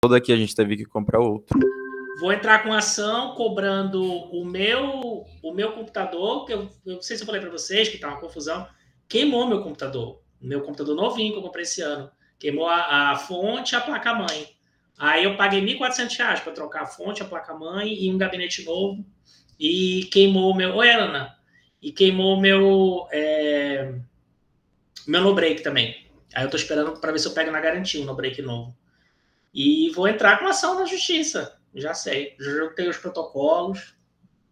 daqui a gente teve que comprar outro. Vou entrar com ação cobrando o meu computador, que eu não sei se eu falei para vocês, que tá uma confusão. Queimou meu computador novinho que eu comprei esse ano. Queimou a fonte e a placa-mãe. Aí eu paguei R$1.400 para trocar a fonte, a placa-mãe e um gabinete novo. E queimou o meu... Oi, Ana. E queimou o meu no-break também. Aí eu tô esperando para ver se eu pego na garantia um no-break novo. E vou entrar com ação na justiça. Já sei. Já tenho os protocolos.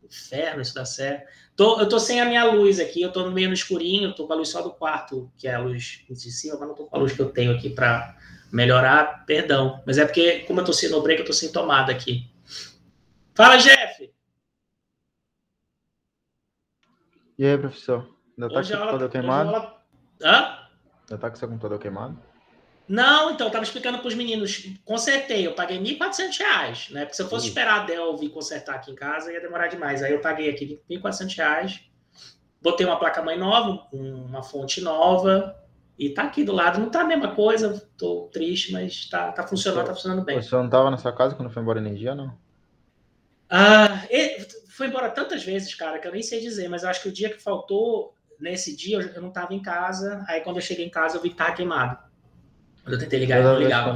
Inferno, isso dá certo. Eu tô sem a minha luz aqui. Eu tô meio no escurinho. Tô com a luz só do quarto, que é a luz de cima. Mas não tô com a luz que eu tenho aqui para melhorar. Perdão. Mas é porque, como eu tô sem no-break, eu tô sem tomada aqui. Fala, Jeff! E aí, professor? Ainda tá com seu computador queimado? Hã? Ainda tá com seu computador queimado? Não, então, eu tava explicando para os meninos. Consertei, eu paguei R$1.400, né? Porque se eu fosse esperar a Dell vir consertar aqui em casa, ia demorar demais. Aí eu paguei aqui R$1.400, botei uma placa-mãe nova, uma fonte nova, e tá aqui do lado. Não tá a mesma coisa, tô triste, mas tá funcionando, tá funcionando bem. O senhor não tava na sua casa quando foi embora a energia, não? Foi embora tantas vezes, cara, que eu nem sei dizer, mas eu acho que o dia que faltou, nesse dia, eu não tava em casa. Aí quando eu cheguei em casa, eu vi que tava queimado. Quando eu tentei ligar, ele não ligava.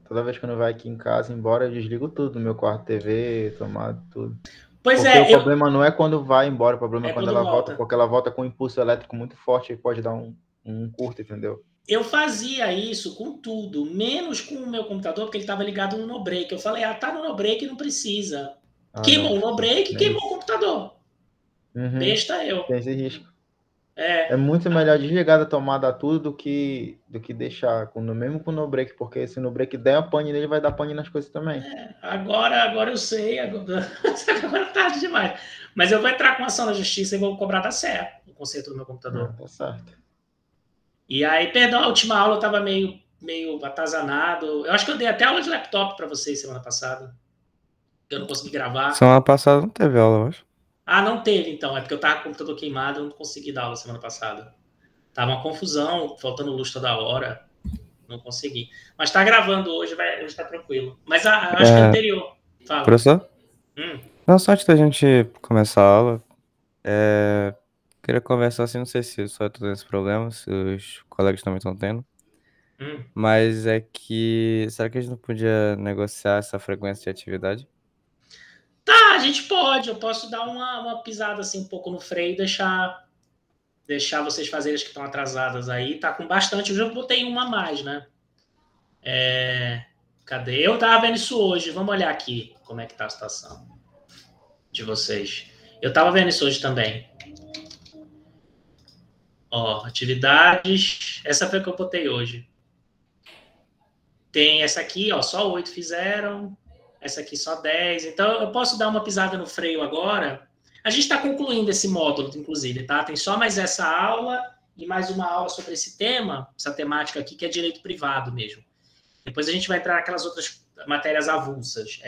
Toda vez que eu vai aqui em casa, embora, eu desligo tudo no meu quarto, TV, tomada, tudo. Pois porque o problema não é quando vai embora, o problema é quando ela volta, porque ela volta com um impulso elétrico muito forte e pode dar um curto, entendeu? Eu fazia isso com tudo, menos com o meu computador, porque ele estava ligado no no-break. Eu falei, tá no no-break, não precisa. Queimou o no-break, queimou o computador. Besta eu. Tem esse risco. É muito melhor desligar da tomada tudo do que deixar mesmo com o no-break, porque se o no-break der a pane nele, vai dar pane nas coisas também. Agora eu sei, agora é tarde demais. Mas eu vou entrar com ação na justiça e vou cobrar da SEA o conserto do meu computador. Tá certo. E aí, perdão, a última aula eu estava meio atazanado. Eu acho que eu dei até aula de laptop para vocês semana passada. Eu não consegui gravar. Semana passada não teve aula, eu acho. Não teve, então. É porque eu tava com o computador queimado, eu não consegui dar aula semana passada. Tava uma confusão, faltando luz toda hora. Não consegui. Mas tá gravando hoje tá tranquilo. Mas acho que é anterior. Fala. Professor? Não, só antes da gente começar a aula, queria conversar assim, não sei se só eu tô tendo esse problema, se os colegas também estão tendo. Mas é que... Será que a gente não podia negociar essa frequência de atividade? Tá, a gente pode. Eu posso dar uma pisada assim um pouco no freio e deixar vocês fazerem as que estão atrasadas aí. Tá com bastante. Eu já botei uma a mais, né? Cadê? Eu tava vendo isso hoje. Vamos olhar aqui como é que tá a situação de vocês. Eu tava vendo isso hoje também. Atividades. Essa foi a que eu botei hoje. Tem essa aqui, só 8 fizeram. Essa aqui só 10. Então, eu posso dar uma pisada no freio agora. A gente está concluindo esse módulo, inclusive, tá? Tem só mais essa aula e mais uma aula sobre esse tema, essa temática aqui, que é direito privado mesmo. Depois a gente vai entrar naquelas outras matérias avulsas.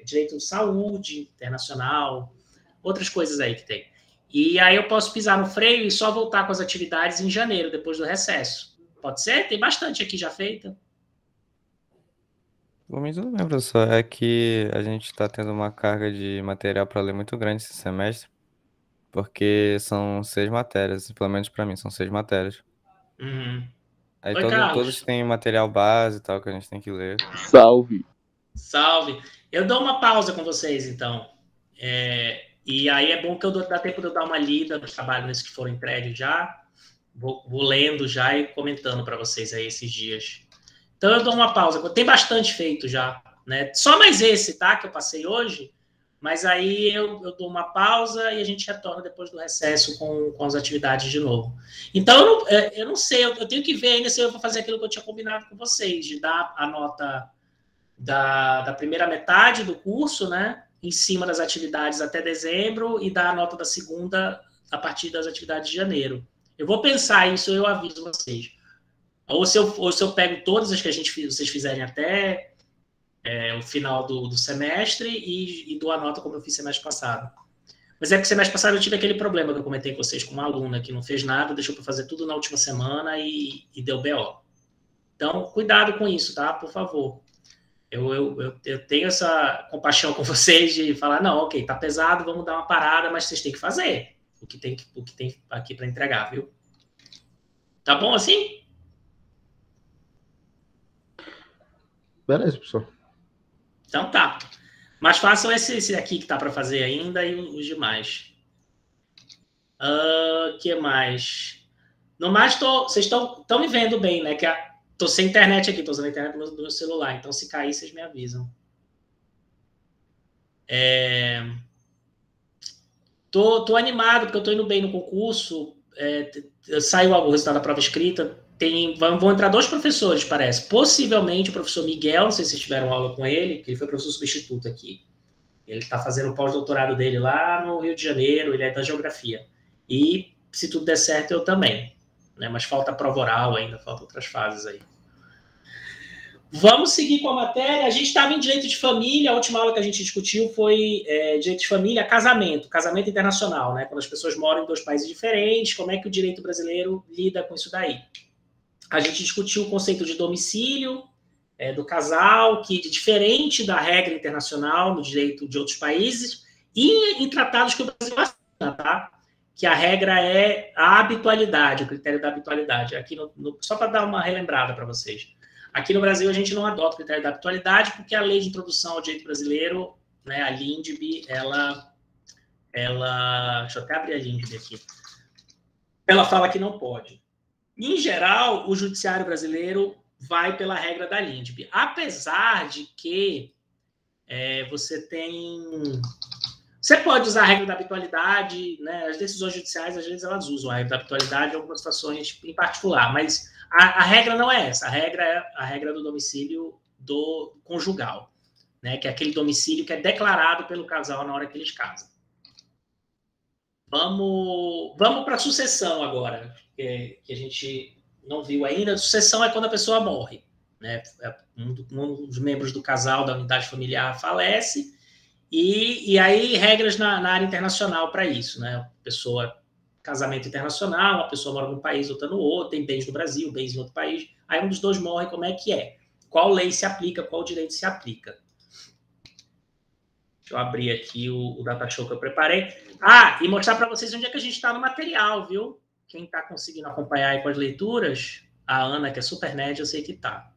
Direito de saúde, internacional, outras coisas aí que tem. E aí eu posso pisar no freio e só voltar com as atividades em janeiro, depois do recesso. Pode ser? Tem bastante aqui já feita. Por mim, tudo bem, professor. É que a gente tá tendo uma carga de material para ler muito grande esse semestre, porque são 6 matérias, pelo menos para mim, são 6 matérias. Aí todos têm material base e tal que a gente tem que ler. Salve! Eu dou uma pausa com vocês, então. E aí é bom que dá tempo de eu dar uma lida nos trabalhos que foram entregues já. Vou lendo já e comentando para vocês aí esses dias. Então eu dou uma pausa. Tem bastante feito já, né? Só mais esse, tá? Que eu passei hoje. Mas aí eu dou uma pausa e a gente retorna depois do recesso com as atividades de novo. Então eu não sei, eu tenho que ver ainda se eu vou fazer aquilo que eu tinha combinado com vocês, de dar a nota da primeira metade do curso, né? Em cima das atividades até dezembro e dar a nota da segunda a partir das atividades de janeiro. Eu vou pensar isso, eu aviso vocês. Ou se eu pego todas as que vocês fizerem até o final do semestre e dou a nota como eu fiz semestre passado. Mas é que semestre passado eu tive aquele problema que eu comentei com vocês com uma aluna que não fez nada, deixou para fazer tudo na última semana e deu BO. Então, cuidado com isso, tá? Por favor. Eu tenho essa compaixão com vocês de falar, não, ok, tá pesado, vamos dar uma parada, mas vocês têm que fazer o que tem aqui para entregar, viu? Tá bom assim? Beleza, professor. Então tá. Mas façam esse aqui que tá para fazer ainda e os demais. Que mais? No mais, vocês estão me vendo bem, né? Tô sem internet aqui, tô usando a internet do meu celular, então se cair, vocês me avisam. Tô animado, porque eu tô indo bem no concurso. Saiu o resultado da prova escrita. Vão entrar 2 professores, parece. Possivelmente o professor Miguel, não sei se vocês tiveram aula com ele, que ele foi professor substituto aqui. Ele está fazendo o pós-doutorado dele lá no Rio de Janeiro, ele é da geografia. E, se tudo der certo, eu também. Né? Mas falta a prova oral ainda, faltam outras fases aí. Vamos seguir com a matéria. A gente estava em direito de família, a última aula que a gente discutiu foi direito de família, casamento internacional, né? Quando as pessoas moram em 2 países diferentes, como é que o direito brasileiro lida com isso daí? A gente discutiu o conceito de domicílio do casal, que é diferente da regra internacional no direito de outros países, e em tratados que o Brasil assina, tá? Que a regra é a habitualidade, o critério da habitualidade. Aqui só para dar uma relembrada para vocês. Aqui no Brasil, a gente não adota o critério da habitualidade, porque a lei de introdução ao direito brasileiro, né, a LINDB, ela... Deixa eu até abrir a LINDB aqui. Ela fala que não pode. Em geral, o judiciário brasileiro vai pela regra da LINDB. Apesar de que você pode usar a regra da habitualidade, né? As decisões judiciais, às vezes, elas usam a regra da habitualidade em algumas situações em particular, mas a regra não é essa. A regra é a regra do domicílio do conjugal, né? Que é aquele domicílio que é declarado pelo casal na hora que eles casam. Vamos para a sucessão agora, que a gente não viu ainda. A sucessão é quando a pessoa morre, né? Um dos membros do casal da unidade familiar falece, e aí regras na área internacional para isso, né? Casamento internacional, uma pessoa mora num país, outra no outro, tem bens no Brasil, bens em outro país, aí um dos 2 morre, como é que é? Qual lei se aplica, qual direito se aplica? Deixa eu abrir aqui o data show que eu preparei. E mostrar para vocês onde é que a gente está no material, viu? Quem está conseguindo acompanhar aí com as leituras, a Ana, que é super nerd, eu sei que tá.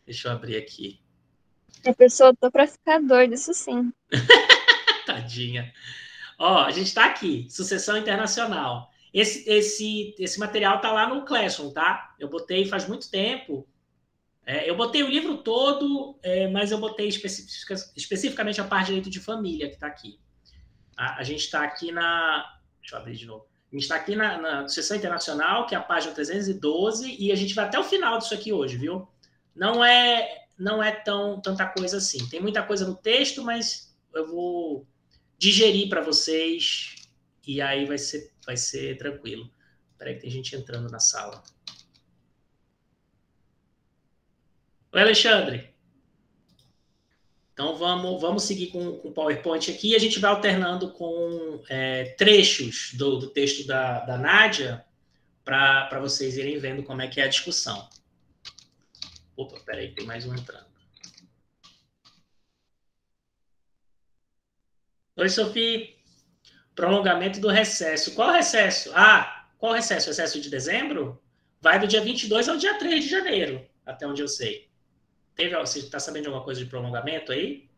Deixa eu abrir aqui. Professor, tô para ficar doido, isso sim. Tadinha. A gente está aqui, sucessão internacional. Esse material está lá no Classroom, tá? Eu botei faz muito tempo. Eu botei o livro todo, mas eu botei especificamente a parte de direito de família que está aqui. A gente está aqui Deixa eu abrir de novo. A gente está aqui na sucessão internacional, que é a página 312, e a gente vai até o final disso aqui hoje, viu? Não é tanta coisa assim. Tem muita coisa no texto, mas eu vou digerir para vocês e aí vai ser tranquilo. Espera aí que tem gente entrando na sala. Oi, Alexandre. Então, vamos seguir com o PowerPoint aqui. A gente vai alternando com trechos do texto da Nádia para vocês irem vendo como é que é a discussão. Opa, peraí, tem mais um entrando. Oi, Sofia. Prolongamento do recesso. Qual recesso? Qual recesso? Recesso de dezembro? Vai do dia 22 ao dia 3 de janeiro, até onde eu sei. Você está sabendo de alguma coisa de prolongamento aí?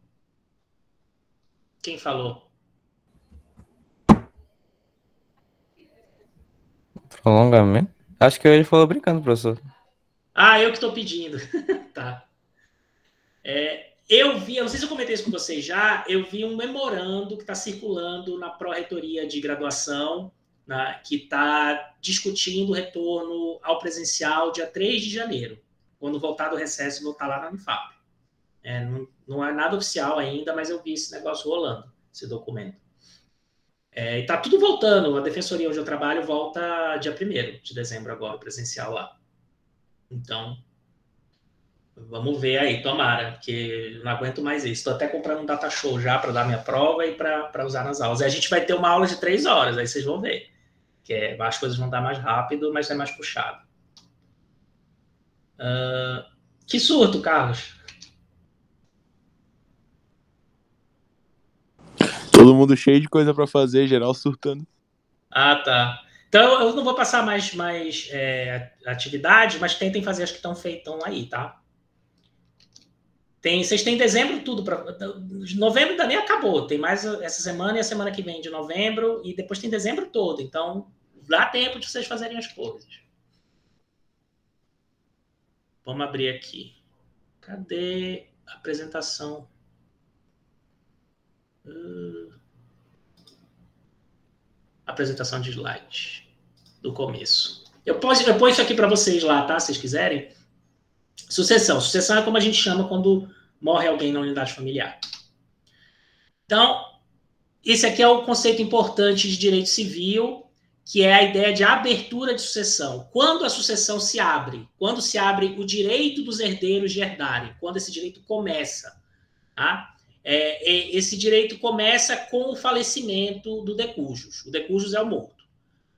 Quem falou? Prolongamento? Acho que ele falou brincando, professor. Eu que estou pedindo. Tá. Eu não sei se eu comentei isso com vocês já, eu vi um memorando que está circulando na Pró-Reitoria de Graduação, que está discutindo o retorno ao presencial dia 3 de janeiro. Quando voltar do recesso, vou estar lá na Unifap. Não é nada oficial ainda, mas eu vi esse negócio rolando, esse documento. E está tudo voltando. A defensoria onde eu trabalho volta dia 1º de dezembro agora, presencial lá. Então, vamos ver aí, tomara, porque eu não aguento mais isso. Estou até comprando um data show já para dar minha prova e para usar nas aulas. Aí a gente vai ter uma aula de 3 horas, aí vocês vão ver. Que as coisas vão dar mais rápido, mas é mais puxado. Que surto, Carlos. Todo mundo cheio de coisa para fazer, geral surtando. Ah, tá. Então, eu não vou passar mais atividades, mas tentem fazer as que estão feitas aí, tá? Vocês têm dezembro tudo. Novembro ainda nem acabou. Tem mais essa semana e a semana que vem de novembro. E depois tem dezembro todo. Então, dá tempo de vocês fazerem as coisas. Vamos abrir aqui. Cadê a apresentação? Apresentação de slides do começo. Eu ponho isso aqui para vocês lá, tá? Se vocês quiserem. Sucessão. Sucessão é como a gente chama quando morre alguém na unidade familiar. Então, esse aqui é o conceito importante de direito civil, que é a ideia de abertura de sucessão. Quando a sucessão se abre, quando se abre o direito dos herdeiros de herdarem, quando esse direito começa, tá? Esse direito começa com o falecimento do decujus. O decujus é o morto.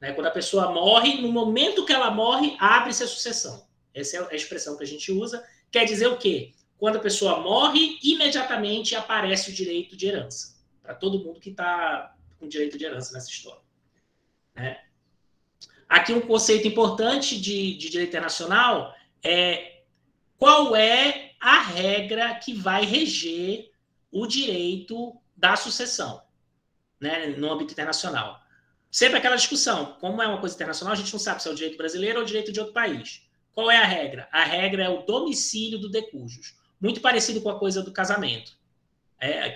Né? Quando a pessoa morre, no momento que ela morre, abre-se a sucessão. Essa é a expressão que a gente usa. Quer dizer o quê? Quando a pessoa morre, imediatamente aparece o direito de herança. Para todo mundo que está com direito de herança nessa história. Né? Aqui um conceito importante de direito internacional é qual é a regra que vai reger o direito da sucessão, né, no âmbito internacional. Sempre aquela discussão, como é uma coisa internacional, a gente não sabe se é o direito brasileiro ou o direito de outro país. Qual é a regra? A regra é o domicílio do decujus. Muito parecido com a coisa do casamento.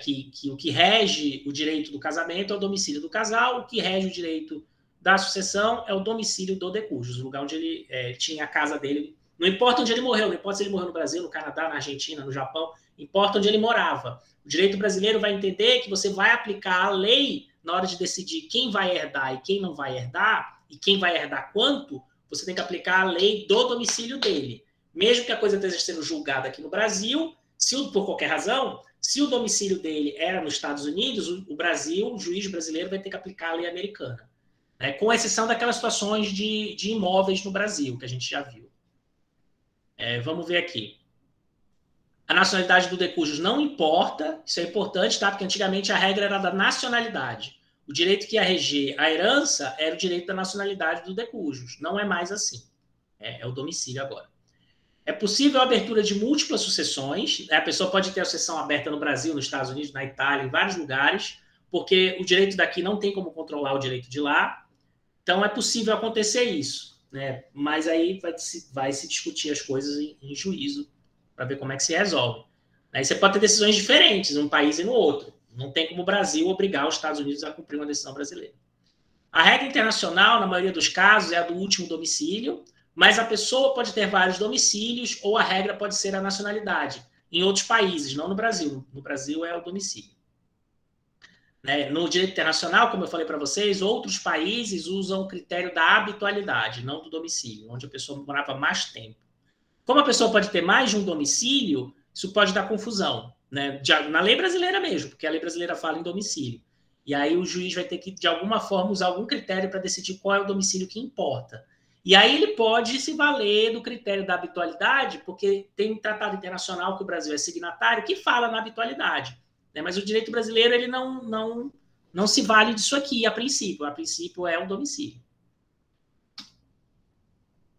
Que o que rege o direito do casamento é o domicílio do casal, o que rege o direito da sucessão é o domicílio do decujus, o lugar onde ele tinha a casa dele. Não importa onde ele morreu, não importa se ele morreu no Brasil, no Canadá, na Argentina, no Japão, importa onde ele morava. O direito brasileiro vai entender que você vai aplicar a lei na hora de decidir quem vai herdar e quem não vai herdar, e quem vai herdar quanto, você tem que aplicar a lei do domicílio dele. Mesmo que a coisa esteja sendo julgada aqui no Brasil, por qualquer razão, se o domicílio dele era nos Estados Unidos, o juiz brasileiro vai ter que aplicar a lei americana. Né? Com exceção daquelas situações de imóveis no Brasil, que a gente já viu. Vamos ver aqui. A nacionalidade do decujus não importa, isso é importante, tá? Porque antigamente a regra era da nacionalidade. O direito que ia reger a herança era o direito da nacionalidade do decujus. Não é mais assim. É o domicílio agora. É possível a abertura de múltiplas sucessões. A pessoa pode ter a sucessão aberta no Brasil, nos Estados Unidos, na Itália, em vários lugares, porque o direito daqui não tem como controlar o direito de lá. Então, é possível acontecer isso. Né? Mas aí vai se discutir as coisas em juízo para ver como é que se resolve. Aí você pode ter decisões diferentes num país e no outro. Não tem como o Brasil obrigar os Estados Unidos a cumprir uma decisão brasileira. A regra internacional, na maioria dos casos, é a do último domicílio, mas a pessoa pode ter vários domicílios ou a regra pode ser a nacionalidade. Em outros países, não no Brasil. No Brasil é o domicílio. Né? No direito internacional, como eu falei para vocês, outros países usam o critério da habitualidade, não do domicílio, onde a pessoa morava mais tempo. Como a pessoa pode ter mais de um domicílio, isso pode dar confusão. Né? Na lei brasileira mesmo, porque a lei brasileira fala em domicílio. E aí o juiz vai ter que, de alguma forma, usar algum critério para decidir qual é o domicílio que importa. E aí ele pode se valer do critério da habitualidade, porque tem um tratado internacional que o Brasil é signatário que fala na habitualidade. Né? Mas o direito brasileiro ele não se vale disso aqui, a princípio. A princípio é um domicílio.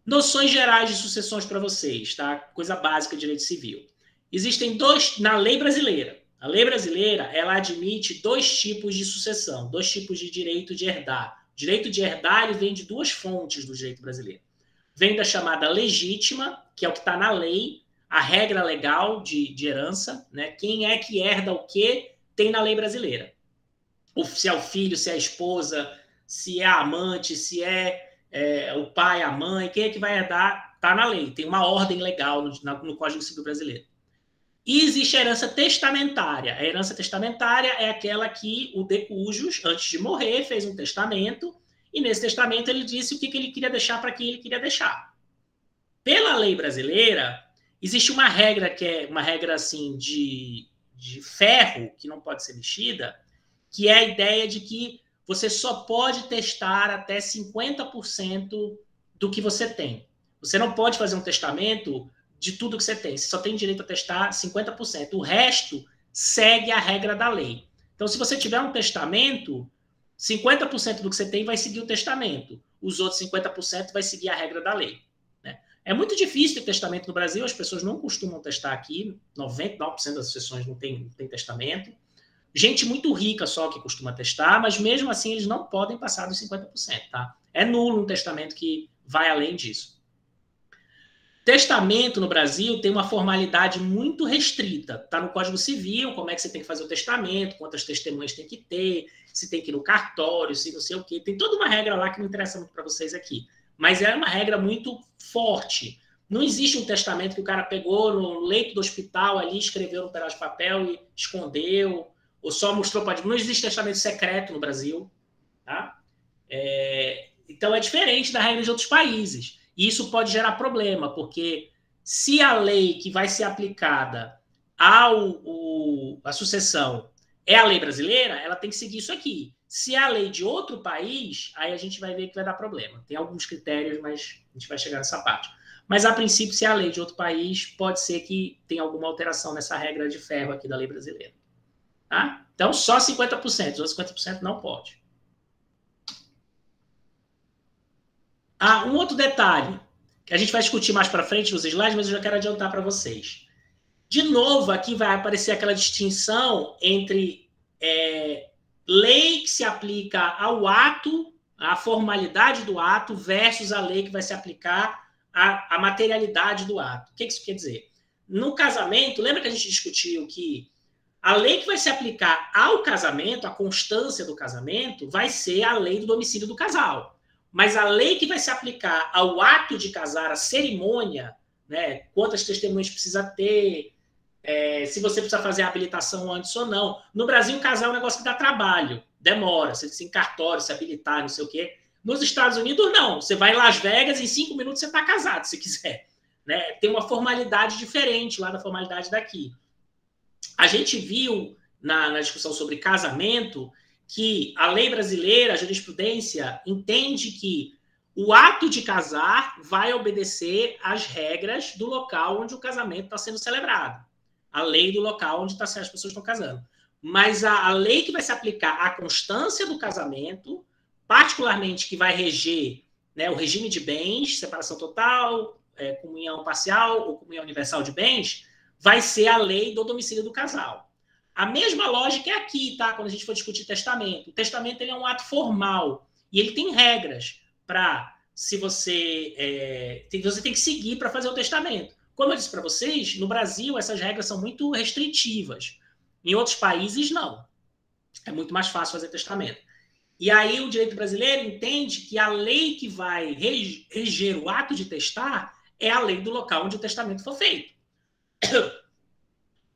Noções gerais de sucessões para vocês, tá? Coisa básica de direito civil. Existem na lei brasileira. A lei brasileira, ela admite dois tipos de sucessão, dois tipos de direito de herdar. O direito de herdar ele vem de duas fontes do direito brasileiro. Vem da chamada legítima, que é o que está na lei, a regra legal de herança, né? Quem é que herda o quê, tem na lei brasileira. Se é o filho, se é a esposa, se é a amante, se é o pai, a mãe, quem é que vai herdar, está na lei. Tem uma ordem legal no Código Civil Brasileiro. E existe a herança testamentária. A herança testamentária é aquela que o decujus, antes de morrer, fez um testamento, e nesse testamento ele disse o que ele queria deixar para quem ele queria deixar. Pela lei brasileira, existe uma regra que é uma regra assim, de ferro, que não pode ser mexida, que é a ideia de que você só pode testar até 50% do que você tem. Você não pode fazer um testamento de tudo que você tem. Você só tem direito a testar 50%. O resto segue a regra da lei. Então, se você tiver um testamento, 50% do que você tem vai seguir o testamento. Os outros 50% vai seguir a regra da lei. Né? É muito difícil ter testamento no Brasil, as pessoas não costumam testar aqui, 99% das sessões não tem testamento. Gente muito rica só que costuma testar, mas mesmo assim eles não podem passar dos 50%. Tá? É nulo um testamento que vai além disso. Testamento no Brasil tem uma formalidade muito restrita. Está no Código Civil, como é que você tem que fazer o testamento, quantas testemunhas tem que ter, se tem que ir no cartório, se não sei o quê. Tem toda uma regra lá que não interessa muito para vocês aqui. Mas é uma regra muito forte. Não existe um testamento que o cara pegou no leito do hospital ali, escreveu no pedaço de papel e escondeu, ou só mostrou para... Não existe testamento secreto no Brasil. Tá? Então é diferente da regra de outros países. E isso pode gerar problema, porque se a lei que vai ser aplicada à sucessão é a lei brasileira, ela tem que seguir isso aqui. Se é a lei de outro país, aí a gente vai ver que vai dar problema. Tem alguns critérios, mas a gente vai chegar nessa parte. Mas, a princípio, se é a lei de outro país, pode ser que tenha alguma alteração nessa regra de ferro aqui da lei brasileira. Tá? Então, só 50%. Os outros 50% não pode. Um outro detalhe, que a gente vai discutir mais para frente nos slides, mas eu já quero adiantar para vocês. De novo, aqui vai aparecer aquela distinção entre lei que se aplica ao ato, a formalidade do ato, versus a lei que vai se aplicar à materialidade do ato. O que isso quer dizer? No casamento, lembra que a gente discutiu que a lei que vai se aplicar ao casamento, a constância do casamento, vai ser a lei do domicílio do casal. Mas a lei que vai se aplicar ao ato de casar, a cerimônia, né, quantas testemunhas precisa ter, se você precisa fazer a habilitação antes ou não. No Brasil, casar é um negócio que dá trabalho, demora, você tem cartório, se habilitar, não sei o quê. Nos Estados Unidos, não. Você vai em Las Vegas, em 5 minutos você está casado, se quiser. Né? Tem uma formalidade diferente lá da formalidade daqui. A gente viu na discussão sobre casamento que a lei brasileira, a jurisprudência, entende que o ato de casar vai obedecer às regras do local onde o casamento está sendo celebrado. A lei do local onde as pessoas estão casando. Mas a lei que vai se aplicar à constância do casamento, particularmente que vai reger, né, o regime de bens, separação total, comunhão parcial ou comunhão universal de bens, vai ser a lei do domicílio do casal. A mesma lógica é aqui, tá? Quando a gente for discutir testamento. O testamento ele é um ato formal e ele tem regras para se você tem que seguir para fazer o testamento. Como eu disse para vocês, no Brasil essas regras são muito restritivas. Em outros países, não. É muito mais fácil fazer testamento. E aí o direito brasileiro entende que a lei que vai reger o ato de testar é a lei do local onde o testamento for feito.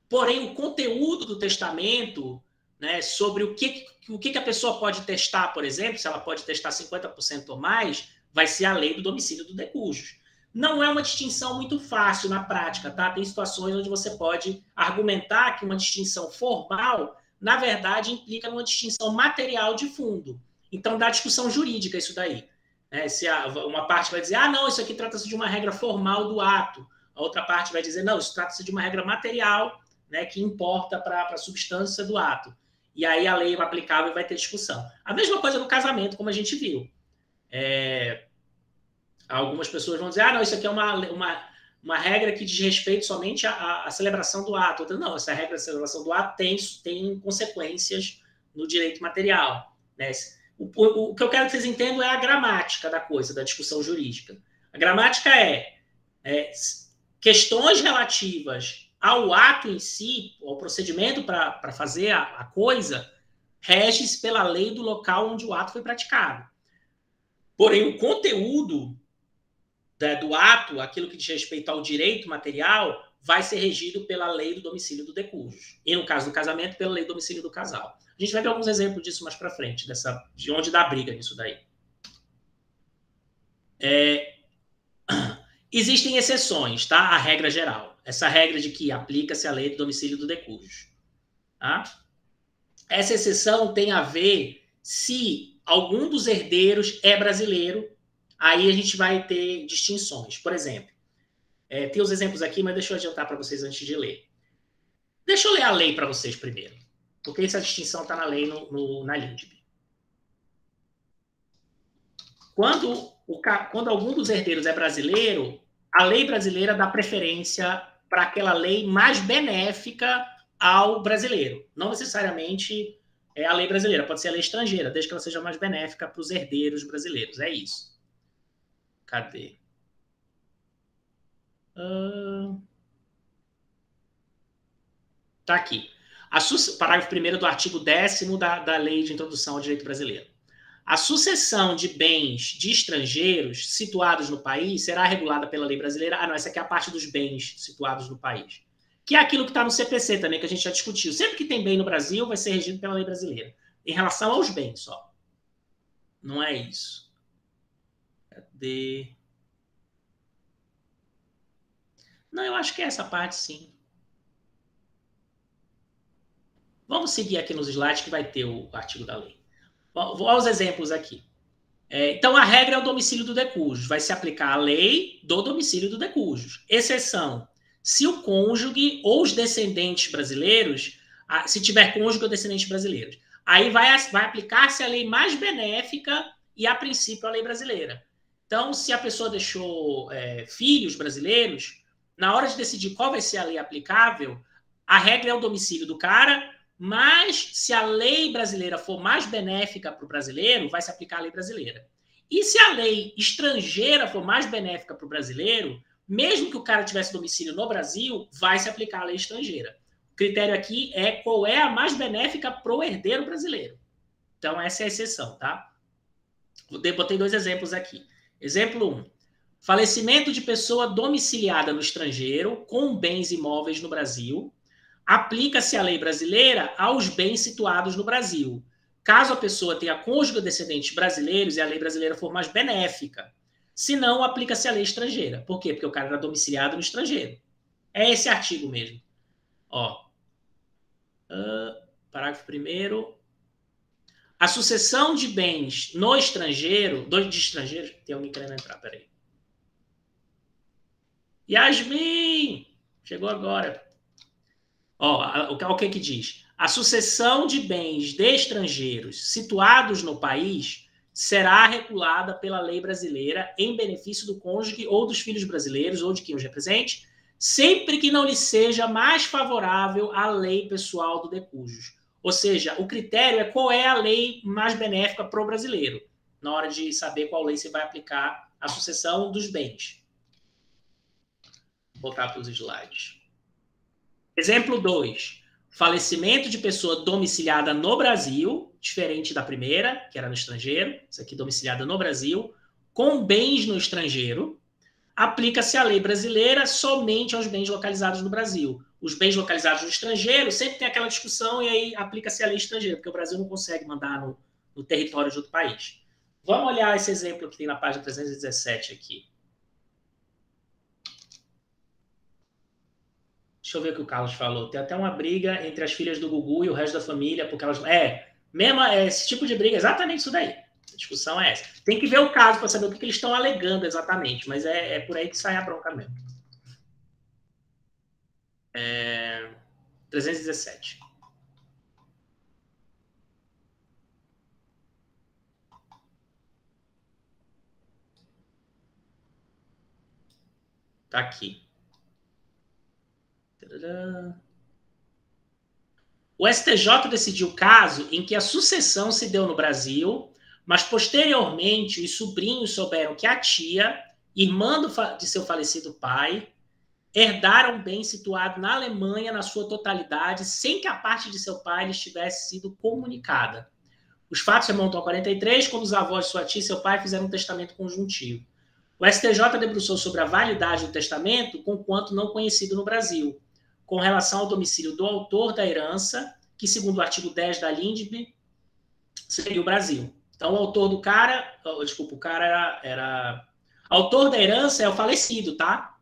Porém, o conteúdo do testamento, né, sobre o que a pessoa pode testar, por exemplo, se ela pode testar 50% ou mais, vai ser a lei do domicílio do decujus. Não é uma distinção muito fácil na prática, tá? Tem situações onde você pode argumentar que uma distinção formal, na verdade, implica numa distinção material de fundo. Então, dá discussão jurídica isso daí. Se uma parte vai dizer, não, isso aqui trata-se de uma regra formal do ato. A outra parte vai dizer, não, isso trata-se de uma regra material, né, que importa para a substância do ato. E aí a lei aplicável vai ter discussão. A mesma coisa no casamento, como a gente viu. Algumas pessoas vão dizer, não, isso aqui é uma regra que diz respeito somente à celebração do ato. Outra, não, essa regra da celebração do ato tem consequências no direito material. Né? O que eu quero que vocês entendam é a gramática da coisa, da discussão jurídica. A gramática questões relativas ao ato em si, ao procedimento para fazer a coisa, rege-se pela lei do local onde o ato foi praticado. Porém, o conteúdo do ato, aquilo que diz respeito ao direito material, vai ser regido pela lei do domicílio do decujus. E, no caso do casamento, pela lei do domicílio do casal. A gente vai ver alguns exemplos disso mais para frente, de onde dá briga nisso daí. Existem exceções, tá? A regra geral. Essa regra de que aplica-se a lei do domicílio do decujus. Tá? Essa exceção tem a ver se algum dos herdeiros é brasileiro, aí a gente vai ter distinções. Por exemplo, tem os exemplos aqui, mas deixa eu adiantar para vocês antes de ler. Deixa eu ler a lei para vocês primeiro. Porque essa distinção está na lei, na LINDB. Quando algum dos herdeiros é brasileiro, a lei brasileira dá preferência para aquela lei mais benéfica ao brasileiro. Não necessariamente é a lei brasileira, pode ser a lei estrangeira, desde que ela seja mais benéfica para os herdeiros brasileiros. É isso. Cadê? Tá aqui. Parágrafo 1º do artigo 10º da Lei de Introdução ao Direito Brasileiro. A sucessão de bens de estrangeiros situados no país será regulada pela lei brasileira. Ah, não, essa aqui é a parte dos bens situados no país. Que é aquilo que está no CPC também, que a gente já discutiu. Sempre que tem bem no Brasil, vai ser regido pela lei brasileira. Em relação aos bens só. Não é isso. Cadê? Não, eu acho que é essa parte, sim. Vamos seguir aqui nos slides que vai ter o artigo da lei. Vou aos exemplos aqui. Então, a regra é o domicílio do decujus. Vai se aplicar a lei do domicílio do decujus. Exceção, se o cônjuge ou os descendentes brasileiros, se tiver cônjuge ou descendentes brasileiros, aí vai aplicar-se a lei mais benéfica e, a princípio, a lei brasileira. Então, se a pessoa deixou filhos brasileiros, na hora de decidir qual vai ser a lei aplicável, a regra é o domicílio do cara, mas se a lei brasileira for mais benéfica para o brasileiro, vai se aplicar a lei brasileira. E se a lei estrangeira for mais benéfica para o brasileiro, mesmo que o cara tivesse domicílio no Brasil, vai se aplicar a lei estrangeira. O critério aqui é qual é a mais benéfica para o herdeiro brasileiro. Então, essa é a exceção, tá? Botei 2 exemplos aqui. Exemplo 1. Falecimento de pessoa domiciliada no estrangeiro com bens imóveis no Brasil. Aplica-se a lei brasileira aos bens situados no Brasil. Caso a pessoa tenha cônjuge ou descendentes brasileiros e a lei brasileira for mais benéfica. Se não, aplica-se a lei estrangeira. Por quê? Porque o cara era domiciliado no estrangeiro. É esse artigo mesmo. Ó. Parágrafo 1º. A sucessão de bens no estrangeiro, de estrangeiros, tem alguém querendo entrar, peraí. Yasmin! Chegou agora. Ó, o que diz? A sucessão de bens de estrangeiros situados no país será regulada pela lei brasileira em benefício do cônjuge ou dos filhos brasileiros ou de quem os represente, sempre que não lhe seja mais favorável a lei pessoal do decujus. Ou seja, o critério é qual é a lei mais benéfica para o brasileiro, na hora de saber qual lei você vai aplicar a sucessão dos bens. Vou voltar para os slides. Exemplo 2. Falecimento de pessoa domiciliada no Brasil, diferente da primeira, que era no estrangeiro, isso aqui domiciliada no Brasil, com bens no estrangeiro, aplica-se a lei brasileira somente aos bens localizados no Brasil. Os bens localizados no estrangeiro sempre tem aquela discussão e aí aplica-se a lei estrangeira, porque o Brasil não consegue mandar no território de outro país. Vamos olhar esse exemplo que tem na página 317 aqui. Deixa eu ver o que o Carlos falou. Tem até uma briga entre as filhas do Gugu e o resto da família, porque elas... esse tipo de briga, exatamente isso daí. A discussão é essa. Tem que ver o caso para saber o que eles estão alegando exatamente, mas é por aí que sai a bronca mesmo. 317. Tá aqui. O STJ decidiu o caso em que a sucessão se deu no Brasil, mas posteriormente os sobrinhos souberam que a tia, irmã de seu falecido pai, herdaram um bem situado na Alemanha na sua totalidade, sem que a parte de seu pai lhes tivesse sido comunicada. Os fatos remontam a 43, quando os avós de sua tia e seu pai fizeram um testamento conjuntivo. O STJ debruçou sobre a validade do testamento, conquanto não conhecido no Brasil, com relação ao domicílio do autor da herança, que, segundo o artigo 10 da LINDB, seria o Brasil. Então, o autor do cara... Desculpa, o cara era... Autor da herança é o falecido, tá?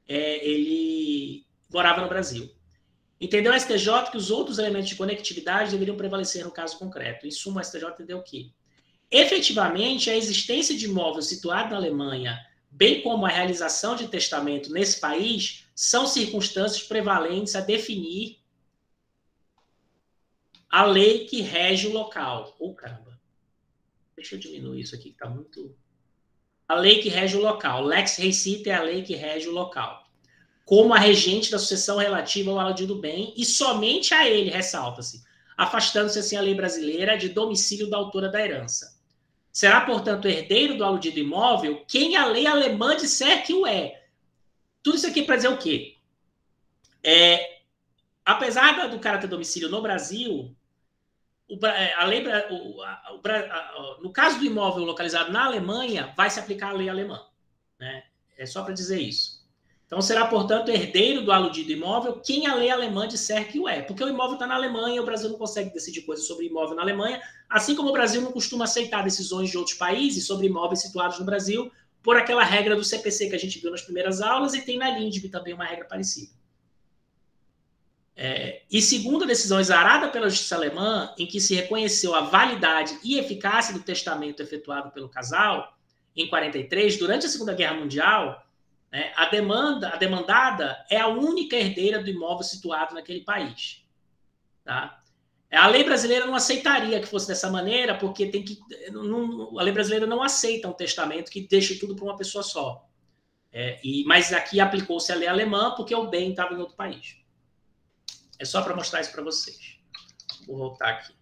Ele morava no Brasil. Entendeu o STJ que os outros elementos de conectividade deveriam prevalecer no caso concreto. Em suma, o STJ entendeu o quê? Efetivamente, a existência de imóvel situado na Alemanha, bem como a realização de testamento nesse país, são circunstâncias prevalentes a definir a lei que rege o local. Caramba. Deixa eu diminuir isso aqui, que está muito... A lei que rege o local. Lex recita é a lei que rege o local. Como a regente da sucessão relativa ao aludido bem, e somente a ele, ressalta-se, afastando-se assim a lei brasileira de domicílio da autora da herança. Será, portanto, herdeiro do aludido imóvel quem a lei alemã disser que o é. Tudo isso aqui para dizer o quê? Apesar do cara ter domicílio no Brasil, no caso do imóvel localizado na Alemanha, vai se aplicar a lei alemã. Né? É só para dizer isso. Então, será, portanto, herdeiro do aludido imóvel quem a lei alemã disser que o é. Porque o imóvel está na Alemanha e o Brasil não consegue decidir coisas sobre imóvel na Alemanha, assim como o Brasil não costuma aceitar decisões de outros países sobre imóveis situados no Brasil, por aquela regra do CPC que a gente viu nas primeiras aulas, e tem na LINDB também uma regra parecida. E segundo a decisão exarada pela justiça alemã, em que se reconheceu a validade e eficácia do testamento efetuado pelo casal, em 43, durante a Segunda Guerra Mundial, a demandada é a única herdeira do imóvel situado naquele país. Tá? A lei brasileira não aceitaria que fosse dessa maneira, porque a lei brasileira não aceita um testamento que deixe tudo para uma pessoa só. Mas aqui aplicou-se a lei alemã porque o bem estava em outro país. É só para mostrar isso para vocês. Vou voltar aqui.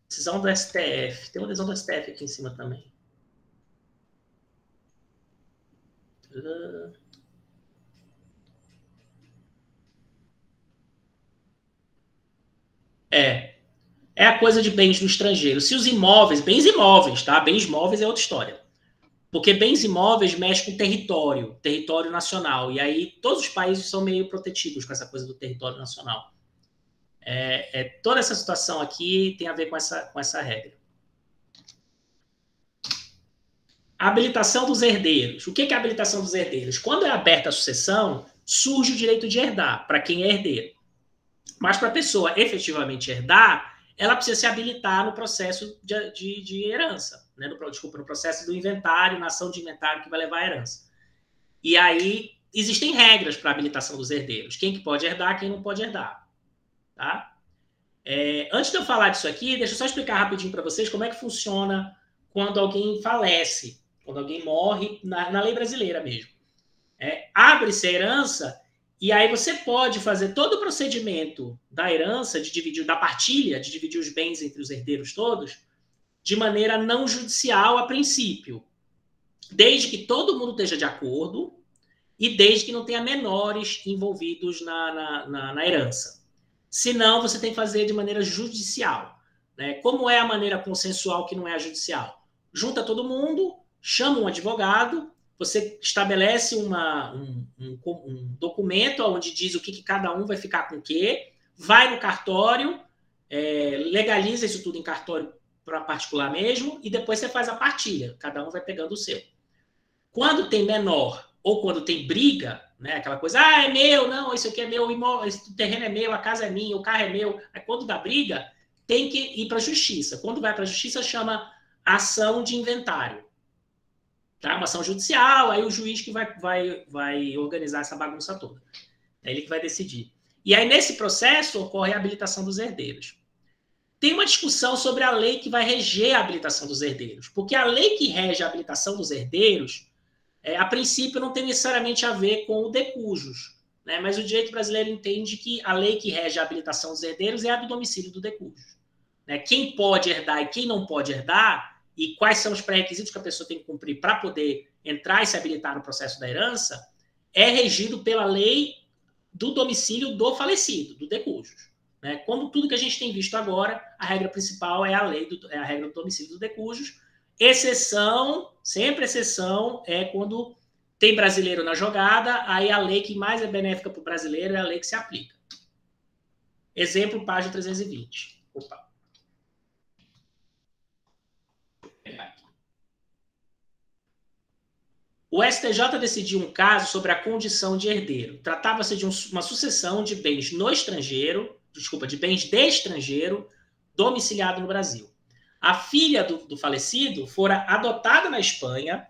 Decisão do STF. Tem uma decisão do STF aqui em cima também. É a coisa de bens no estrangeiro. Se os imóveis, bens imóveis, tá? Bens móveis é outra história. Porque bens imóveis mexem com território nacional. E aí todos os países são meio protetivos com essa coisa do território nacional. Toda essa situação aqui tem a ver com essa regra. A habilitação dos herdeiros. O que é a habilitação dos herdeiros? Quando é aberta a sucessão, surge o direito de herdar para quem é herdeiro. Mas para a pessoa efetivamente herdar, ela precisa se habilitar no processo de herança. Né? No processo do inventário, na ação de inventário que vai levar à herança. E aí existem regras para a habilitação dos herdeiros. Quem que pode herdar, quem não pode herdar. Tá? Antes de eu falar disso aqui, deixa eu só explicar rapidinho para vocês como é que funciona quando alguém falece. Quando alguém morre, na lei brasileira mesmo. Abre-se a herança e aí você pode fazer todo o procedimento da herança, da partilha, de dividir os bens entre os herdeiros todos, de maneira não judicial a princípio. Desde que todo mundo esteja de acordo e desde que não tenha menores envolvidos na herança. Senão, você tem que fazer de maneira judicial. Né? Como é a maneira consensual que não é a judicial? Junta todo mundo, chama um advogado, você estabelece um documento onde diz o que cada um vai ficar com o quê, vai no cartório, legaliza isso tudo em cartório para particular mesmo, e depois você faz a partilha, cada um vai pegando o seu. Quando tem menor ou quando tem briga, né, aquela coisa, é meu, não, isso aqui é meu, esse terreno é meu, a casa é minha, o carro é meu, aí quando dá briga, tem que ir para a justiça. Quando vai para a justiça, chama ação de inventário. Tá? Uma ação judicial, aí o juiz que vai organizar essa bagunça toda. É ele que vai decidir. E aí, nesse processo, ocorre a habilitação dos herdeiros. Tem uma discussão sobre a lei que vai reger a habilitação dos herdeiros. Porque a lei que rege a habilitação dos herdeiros, a princípio, não tem necessariamente a ver com o de cujos. Né? Mas o direito brasileiro entende que a lei que rege a habilitação dos herdeiros é a do domicílio do de cujos. Né? Quem pode herdar e quem não pode herdar, e quais são os pré-requisitos que a pessoa tem que cumprir para poder entrar e se habilitar no processo da herança, é regido pela lei do domicílio do falecido, do de cujos. Né? Como tudo que a gente tem visto agora, a regra principal é a regra do domicílio do de cujos. Exceção, sempre exceção, é quando tem brasileiro na jogada, aí a lei que mais é benéfica para o brasileiro é a lei que se aplica. Exemplo, página 320. Opa. O STJ decidiu um caso sobre a condição de herdeiro. Tratava-se de uma sucessão de bens no estrangeiro, de bens de estrangeiro domiciliado no Brasil. A filha do falecido fora adotada na Espanha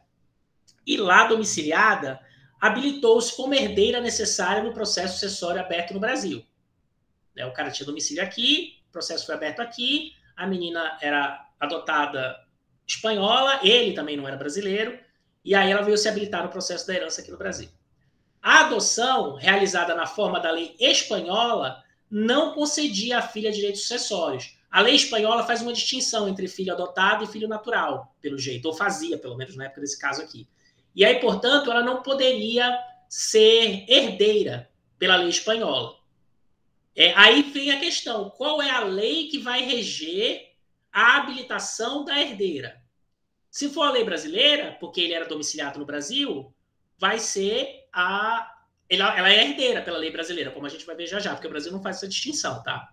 e lá domiciliada habilitou-se como herdeira necessária no processo sucessório aberto no Brasil. Né? O cara tinha domicílio aqui, o processo foi aberto aqui, a menina era adotada espanhola, ele também não era brasileiro, e aí ela veio se habilitar no processo da herança aqui no Brasil. A adoção, realizada na forma da lei espanhola, não concedia à filha direitos sucessórios. A lei espanhola faz uma distinção entre filho adotado e filho natural, pelo jeito, ou fazia, pelo menos na época desse caso aqui. E aí, portanto, ela não poderia ser herdeira pela lei espanhola. Aí vem a questão, qual é a lei que vai reger a habilitação da herdeira? Se for a lei brasileira, porque ele era domiciliado no Brasil, vai ser ela é herdeira pela lei brasileira, como a gente vai ver já, porque o Brasil não faz essa distinção, tá?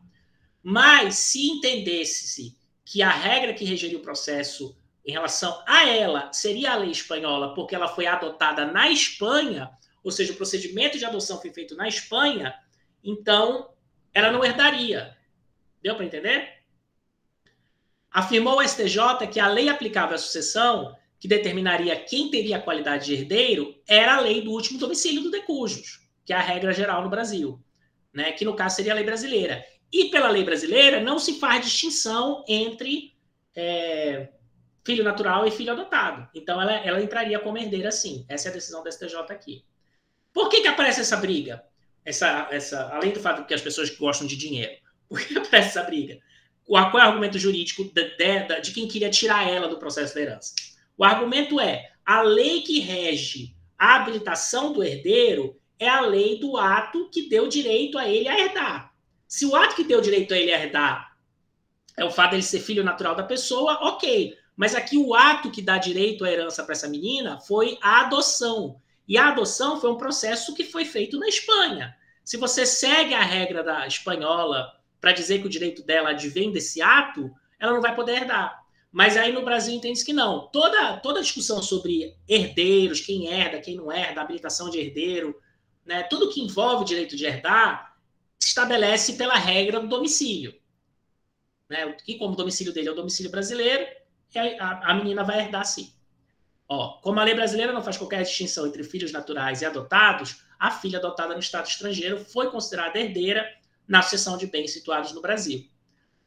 Mas se entendesse-se que a regra que regeria o processo em relação a ela seria a lei espanhola, porque ela foi adotada na Espanha, ou seja, o procedimento de adoção foi feito na Espanha, então ela não herdaria. Deu para entender? Afirmou o STJ que a lei aplicável à sucessão, que determinaria quem teria a qualidade de herdeiro, era a lei do último domicílio do decujus, que é a regra geral no Brasil, né? Que no caso seria a lei brasileira. E pela lei brasileira não se faz distinção entre filho natural e filho adotado. Então ela entraria como herdeira sim. Essa é a decisão do STJ aqui. Por que aparece essa briga? Além do fato que as pessoas gostam de dinheiro. Por que aparece essa briga? Qual é o argumento jurídico de quem queria tirar ela do processo da herança? O argumento é, a lei que rege a habilitação do herdeiro é a lei do ato que deu direito a ele a herdar. Se o ato que deu direito a ele a herdar é o fato de ele ser filho natural da pessoa, ok. Mas aqui o ato que dá direito à herança para essa menina foi a adoção. E a adoção foi um processo que foi feito na Espanha. Se você segue a regra da espanhola para dizer que o direito dela advém desse ato, ela não vai poder herdar. Mas aí no Brasil entende-se que não. Toda discussão sobre herdeiros, quem herda, quem não herda, habilitação de herdeiro, né, tudo que envolve o direito de herdar, se estabelece pela regra do domicílio. Né? E como o domicílio dele é o domicílio brasileiro, a menina vai herdar sim. Como a lei brasileira não faz qualquer distinção entre filhos naturais e adotados, a filha adotada no estado estrangeiro foi considerada herdeira na sucessão de bens situados no Brasil.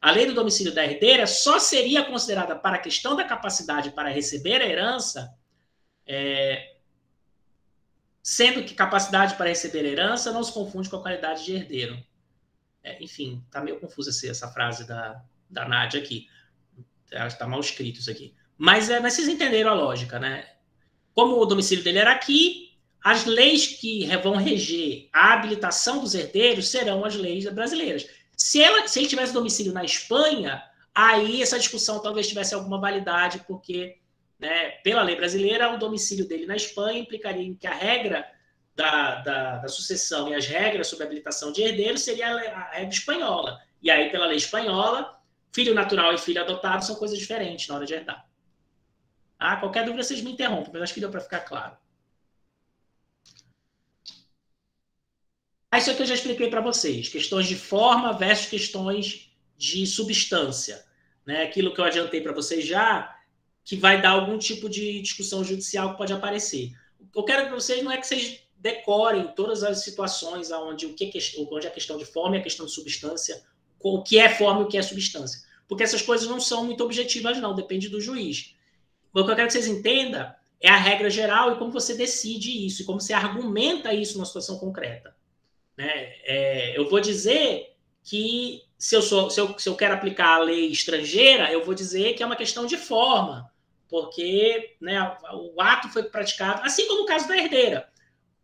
A lei do domicílio da herdeira só seria considerada para a questão da capacidade para receber a herança, sendo que capacidade para receber a herança não se confunde com a qualidade de herdeiro. Enfim, está meio confusa essa frase da Nádia aqui. Está mal escrito isso aqui. Mas vocês entenderam a lógica, né? Como o domicílio dele era aqui, as leis que vão reger a habilitação dos herdeiros serão as leis brasileiras. Se ele tivesse domicílio na Espanha, aí essa discussão talvez tivesse alguma validade, porque, né, pela lei brasileira, o domicílio dele na Espanha implicaria que a regra da sucessão e as regras sobre a habilitação de herdeiros seria a regra espanhola. E aí, pela lei espanhola, filho natural e filho adotado são coisas diferentes na hora de herdar. Qualquer dúvida vocês me interrompem, mas acho que deu para ficar claro. Isso aqui eu já expliquei para vocês. Questões de forma versus questões de substância. Né? Aquilo que eu adiantei para vocês já, que vai dar algum tipo de discussão judicial que pode aparecer. O que eu quero para vocês não é que vocês decorem todas as situações onde a questão de forma e a questão de substância, o que é forma e o que é substância. Porque essas coisas não são muito objetivas, não. Depende do juiz. O que eu quero que vocês entendam é a regra geral e como você decide isso, e como você argumenta isso numa situação concreta. Né? Eu vou dizer que se eu quero aplicar a lei estrangeira, eu vou dizer que é uma questão de forma, porque, né, o ato foi praticado, assim como o caso da herdeira.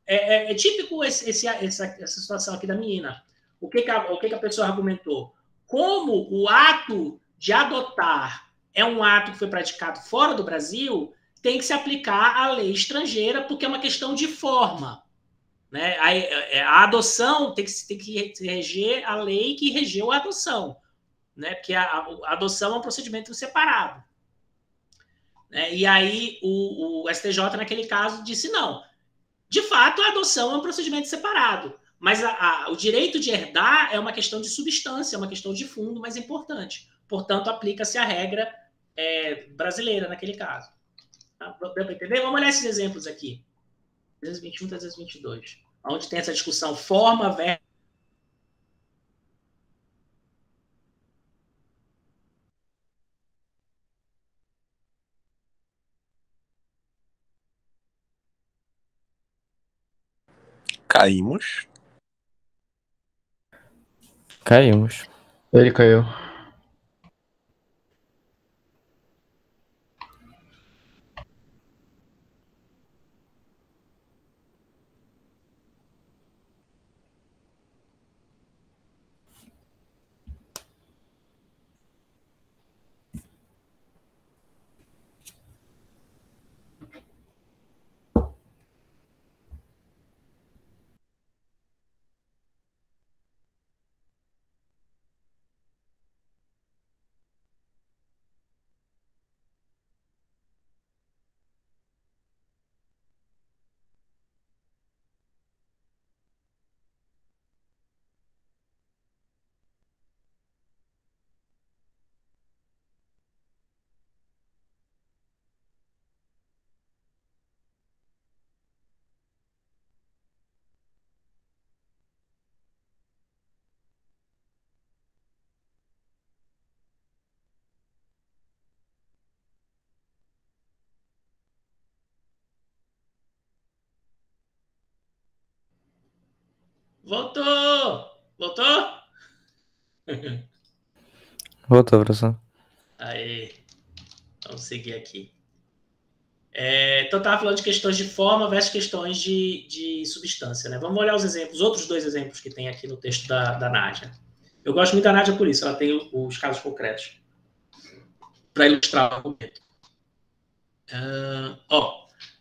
É típico essa situação aqui da menina. O que a pessoa argumentou? Como o ato de adotar é um ato que foi praticado fora do Brasil, tem que se aplicar a lei estrangeira, porque é uma questão de forma. Né? A adoção tem que reger a lei que regeu a adoção, né? Porque a adoção é um procedimento separado. Né? E aí o STJ, naquele caso, disse não. De fato, a adoção é um procedimento separado, mas o direito de herdar é uma questão de substância, é uma questão de fundo mais importante. Portanto, aplica-se a regra brasileira naquele caso. Deu para entender? Vamos olhar esses exemplos aqui. 321 a 322, onde tem essa discussão forma versus Caímos. Caímos. Ele caiu. Voltou! Voltou? Voltou, professor. Aí, vamos seguir aqui. Então, estava falando de questões de forma versus questões de substância, né? Vamos olhar os exemplos, outros dois exemplos que tem aqui no texto da Nádia. Eu gosto muito da Nádia por isso, ela tem os casos concretos para ilustrar o argumento.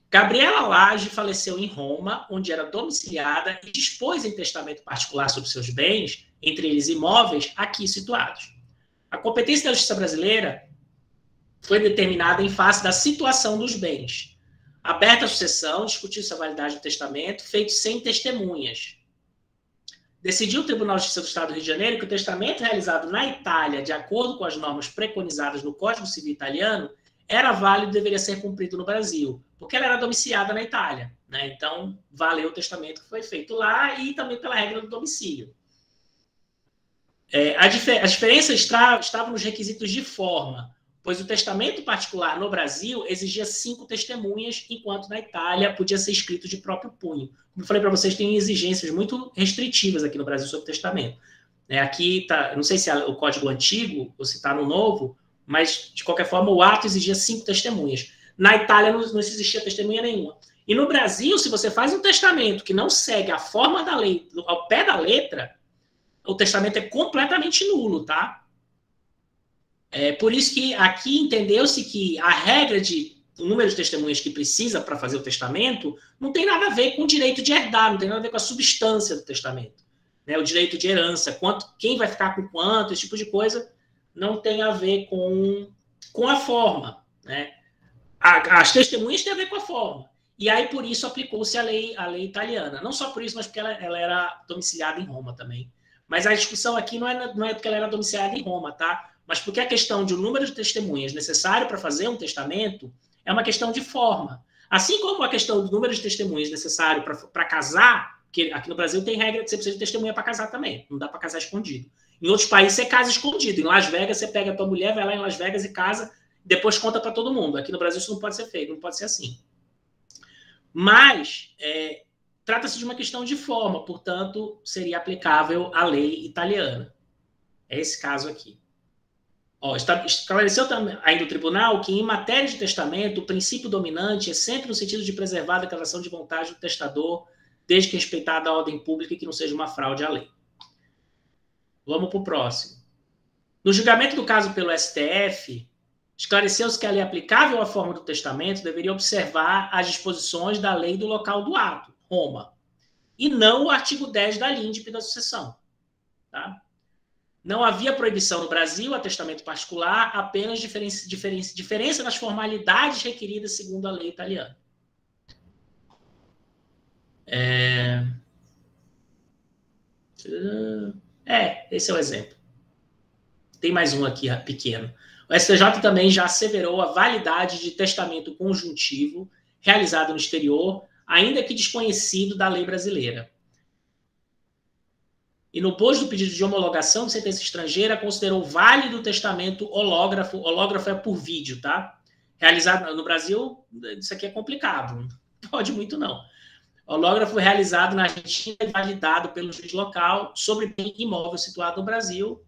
Gabriela Lage faleceu em Roma, onde era domiciliada e dispôs em testamento particular sobre seus bens, entre eles imóveis, aqui situados. A competência da justiça brasileira foi determinada em face da situação dos bens. Aberta a sucessão, discutiu-se a validade do testamento, feito sem testemunhas. Decidiu o Tribunal de Justiça do Estado do Rio de Janeiro que o testamento realizado na Itália, de acordo com as normas preconizadas no Código Civil italiano, era válido e deveria ser cumprido no Brasil, porque ela era domiciliada na Itália, né? Então, valeu o testamento que foi feito lá e também pela regra do domicílio. As diferenças estavam nos requisitos de forma, pois o testamento particular no Brasil exigia 5 testemunhas, enquanto na Itália podia ser escrito de próprio punho. Como eu falei para vocês, tem exigências muito restritivas aqui no Brasil sobre testamento. Aqui está, não sei se é o código antigo ou se está no novo, mas, de qualquer forma, o ato exigia 5 testemunhas. Na Itália não existia testemunha nenhuma. E no Brasil, se você faz um testamento que não segue a forma da lei, ao pé da letra, o testamento é completamente nulo, tá? Por isso que aqui entendeu-se que a regra de o número de testemunhas que precisa para fazer o testamento não tem nada a ver com o direito de herdar, não tem nada a ver com a substância do testamento. O direito de herança, quem vai ficar com quanto, esse tipo de coisa, não tem a ver com a forma, né? As testemunhas têm a ver com a forma. E aí, por isso, aplicou-se a lei italiana. Não só por isso, mas porque ela era domiciliada em Roma também. Mas a discussão aqui não é porque ela era domiciliada em Roma, tá? Mas porque a questão de um número de testemunhas necessário para fazer um testamento é uma questão de forma. Assim como a questão do número de testemunhas necessário para casar, porque aqui no Brasil tem regra de você precisa de testemunha para casar também. Não dá para casar escondido. Em outros países, você casa escondido. Em Las Vegas, você pega a tua mulher, vai lá em Las Vegas e casa, depois conta para todo mundo. Aqui no Brasil, isso não pode ser feito, não pode ser assim. Mas, trata-se de uma questão de forma, portanto, seria aplicável à lei italiana. É esse caso aqui. Esclareceu também ainda o tribunal que, em matéria de testamento, o princípio dominante é sempre no sentido de preservar a declaração de vontade do testador, desde que respeitada a ordem pública e que não seja uma fraude à lei. Vamos para o próximo. No julgamento do caso pelo STF, esclareceu-se que a lei aplicável à forma do testamento deveria observar as disposições da lei do local do ato, Roma, e não o artigo 10 da LINDP da sucessão. Tá? Não havia proibição no Brasil a testamento particular, apenas diferença nas formalidades requeridas segundo a lei italiana. Esse é o exemplo. Tem mais um aqui, pequeno. O STJ também já asseverou a validade de testamento conjuntivo realizado no exterior, ainda que desconhecido da lei brasileira. E no bojo do pedido de homologação de sentença estrangeira, considerou válido o testamento hológrafo. Hológrafo é por vídeo, tá? Realizado no Brasil, isso aqui é complicado. Não pode muito, não. hológrafo realizado na Argentina e validado pelo juiz local sobre bem imóvel situado no Brasil.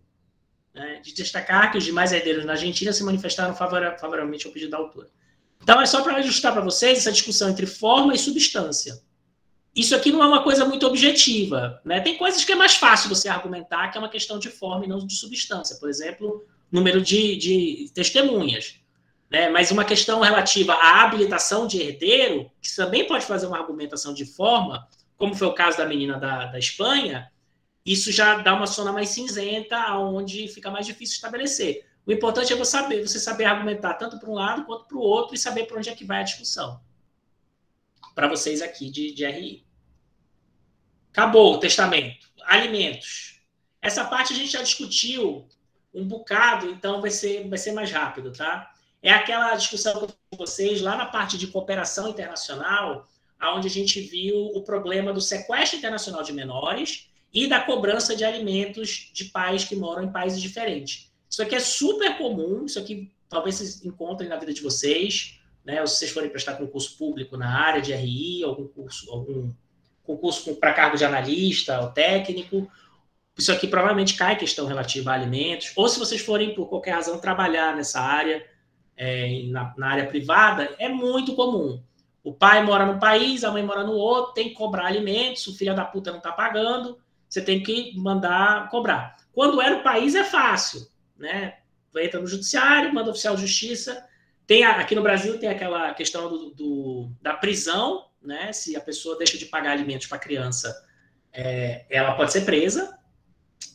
De destacar que os demais herdeiros na Argentina se manifestaram favoravelmente ao pedido da autora. Então, é só para ajustar para vocês essa discussão entre forma e substância. Isso aqui não é uma coisa muito objetiva, né? Tem coisas que é mais fácil você argumentar, que é uma questão de forma e não de substância. Por exemplo, número de testemunhas. Né? Mas uma questão relativa à habilitação de herdeiro, que também pode fazer uma argumentação de forma, como foi o caso da menina da Espanha, isso já dá uma zona mais cinzenta, onde fica mais difícil estabelecer. O importante é você saber argumentar tanto para um lado quanto para o outro e saber para onde é que vai a discussão. Para vocês aqui de RI. Acabou o testamento. Alimentos. Essa parte a gente já discutiu um bocado, então vai ser mais rápido, tá? É aquela discussão que eu fiz com vocês lá na parte de cooperação internacional, onde a gente viu o problema do sequestro internacional de menores e da cobrança de alimentos de pais que moram em países diferentes. Isso aqui é super comum, isso aqui talvez vocês encontrem na vida de vocês, né? Ou se vocês forem prestar concurso público na área de RI, algum concurso para cargo de analista ou técnico, isso aqui provavelmente cai questão relativa a alimentos, ou se vocês forem, por qualquer razão, trabalhar nessa área, na área privada, é muito comum. O pai mora num país, a mãe mora no outro, tem que cobrar alimentos, o filho da puta não está pagando, você tem que mandar cobrar. Quando é no país, é fácil, né? Entra no judiciário, manda oficial de justiça. Aqui no Brasil tem aquela questão da prisão, né? Se a pessoa deixa de pagar alimentos para a criança, ela pode ser presa.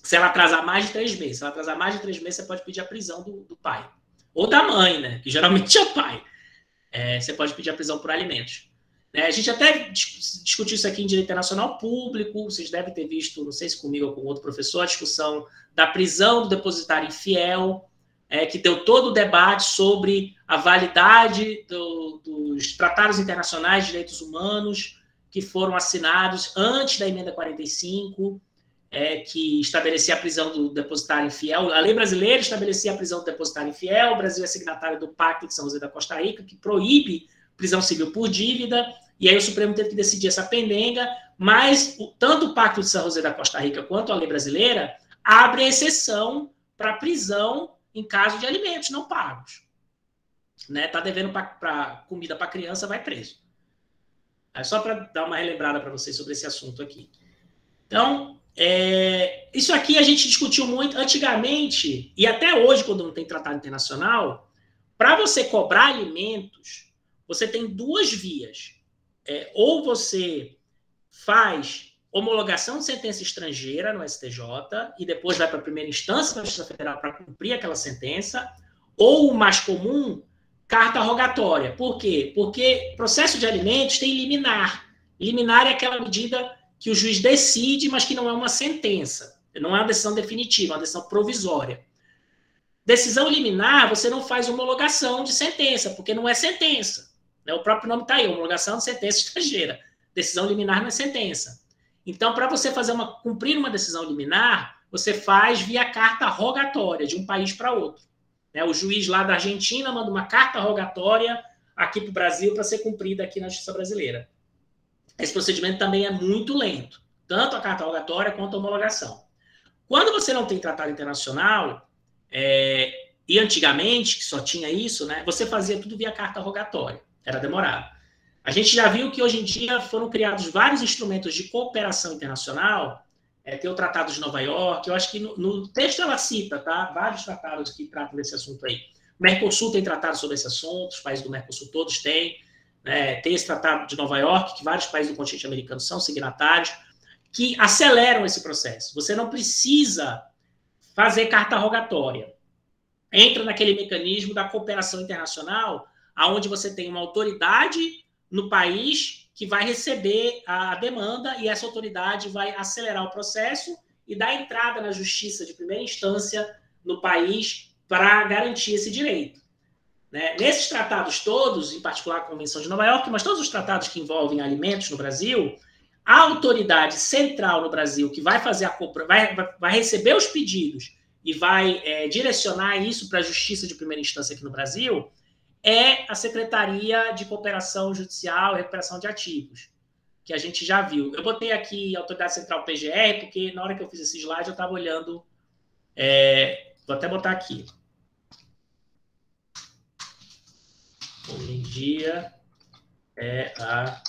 Se ela atrasar mais de 3 meses. Se ela atrasar mais de 3 meses, você pode pedir a prisão do pai. Ou da mãe, né? Que geralmente é o pai. Você pode pedir a prisão por alimentos. A gente até discutiu isso aqui em Direito Internacional Público, vocês devem ter visto, não sei se comigo ou com outro professor, a discussão da prisão do depositário infiel, que deu todo o debate sobre a validade dos tratados internacionais de direitos humanos que foram assinados antes da emenda 45, que estabelecia a prisão do depositário infiel. A lei brasileira estabelecia a prisão do depositário infiel, o Brasil é signatário do Pacto de São José da Costa Rica, que proíbe prisão civil por dívida, e aí o Supremo teve que decidir essa pendenga, mas tanto o Pacto de São José da Costa Rica quanto a lei brasileira abre exceção para prisão em caso de alimentos não pagos. Tá devendo para comida para criança, vai preso. Só para dar uma relembrada para vocês sobre esse assunto aqui. Então, isso aqui a gente discutiu muito antigamente, e até hoje, quando não tem tratado internacional, para você cobrar alimentos, você tem 2 vias. Ou você faz homologação de sentença estrangeira no STJ e depois vai para a primeira instância da Justiça Federal para cumprir aquela sentença, ou o mais comum, carta rogatória. Por quê? Porque processo de alimentos tem liminar. Liminar é aquela medida que o juiz decide, mas que não é uma sentença. Não é uma decisão definitiva, é uma decisão provisória. Decisão liminar, você não faz homologação de sentença, porque não é sentença. O próprio nome está aí, homologação de sentença estrangeira. Decisão liminar não é sentença. Então, para você cumprir uma decisão liminar, você faz via carta rogatória, de um país para outro. O juiz lá da Argentina manda uma carta rogatória aqui para o Brasil para ser cumprida aqui na Justiça Brasileira. Esse procedimento também é muito lento, tanto a carta rogatória quanto a homologação. Quando você não tem tratado internacional, e antigamente, que só tinha isso, você fazia tudo via carta rogatória. Era demorado. A gente já viu que hoje em dia foram criados vários instrumentos de cooperação internacional. Tem o Tratado de Nova York, eu acho que no texto ela cita, tá? Vários tratados que tratam desse assunto aí. O Mercosul tem tratado sobre esse assunto, os países do Mercosul todos têm. Tem esse Tratado de Nova York, que vários países do continente americano são signatários, que aceleram esse processo. Você não precisa fazer carta rogatória. Entra naquele mecanismo da cooperação internacional, onde você tem uma autoridade no país que vai receber a demanda e essa autoridade vai acelerar o processo e dar entrada na justiça de primeira instância no país para garantir esse direito. Nesses tratados todos, em particular a Convenção de Nova York, mas todos os tratados que envolvem alimentos no Brasil, a autoridade central no Brasil que vai fazer vai receber os pedidos e vai direcionar isso para a justiça de primeira instância aqui no Brasil, é a Secretaria de Cooperação Judicial e Recuperação de Ativos. que a gente já viu. Eu botei aqui Autoridade Central PGR, porque na hora que eu fiz esse slide eu estava olhando... vou até botar aqui. Hoje em dia é a...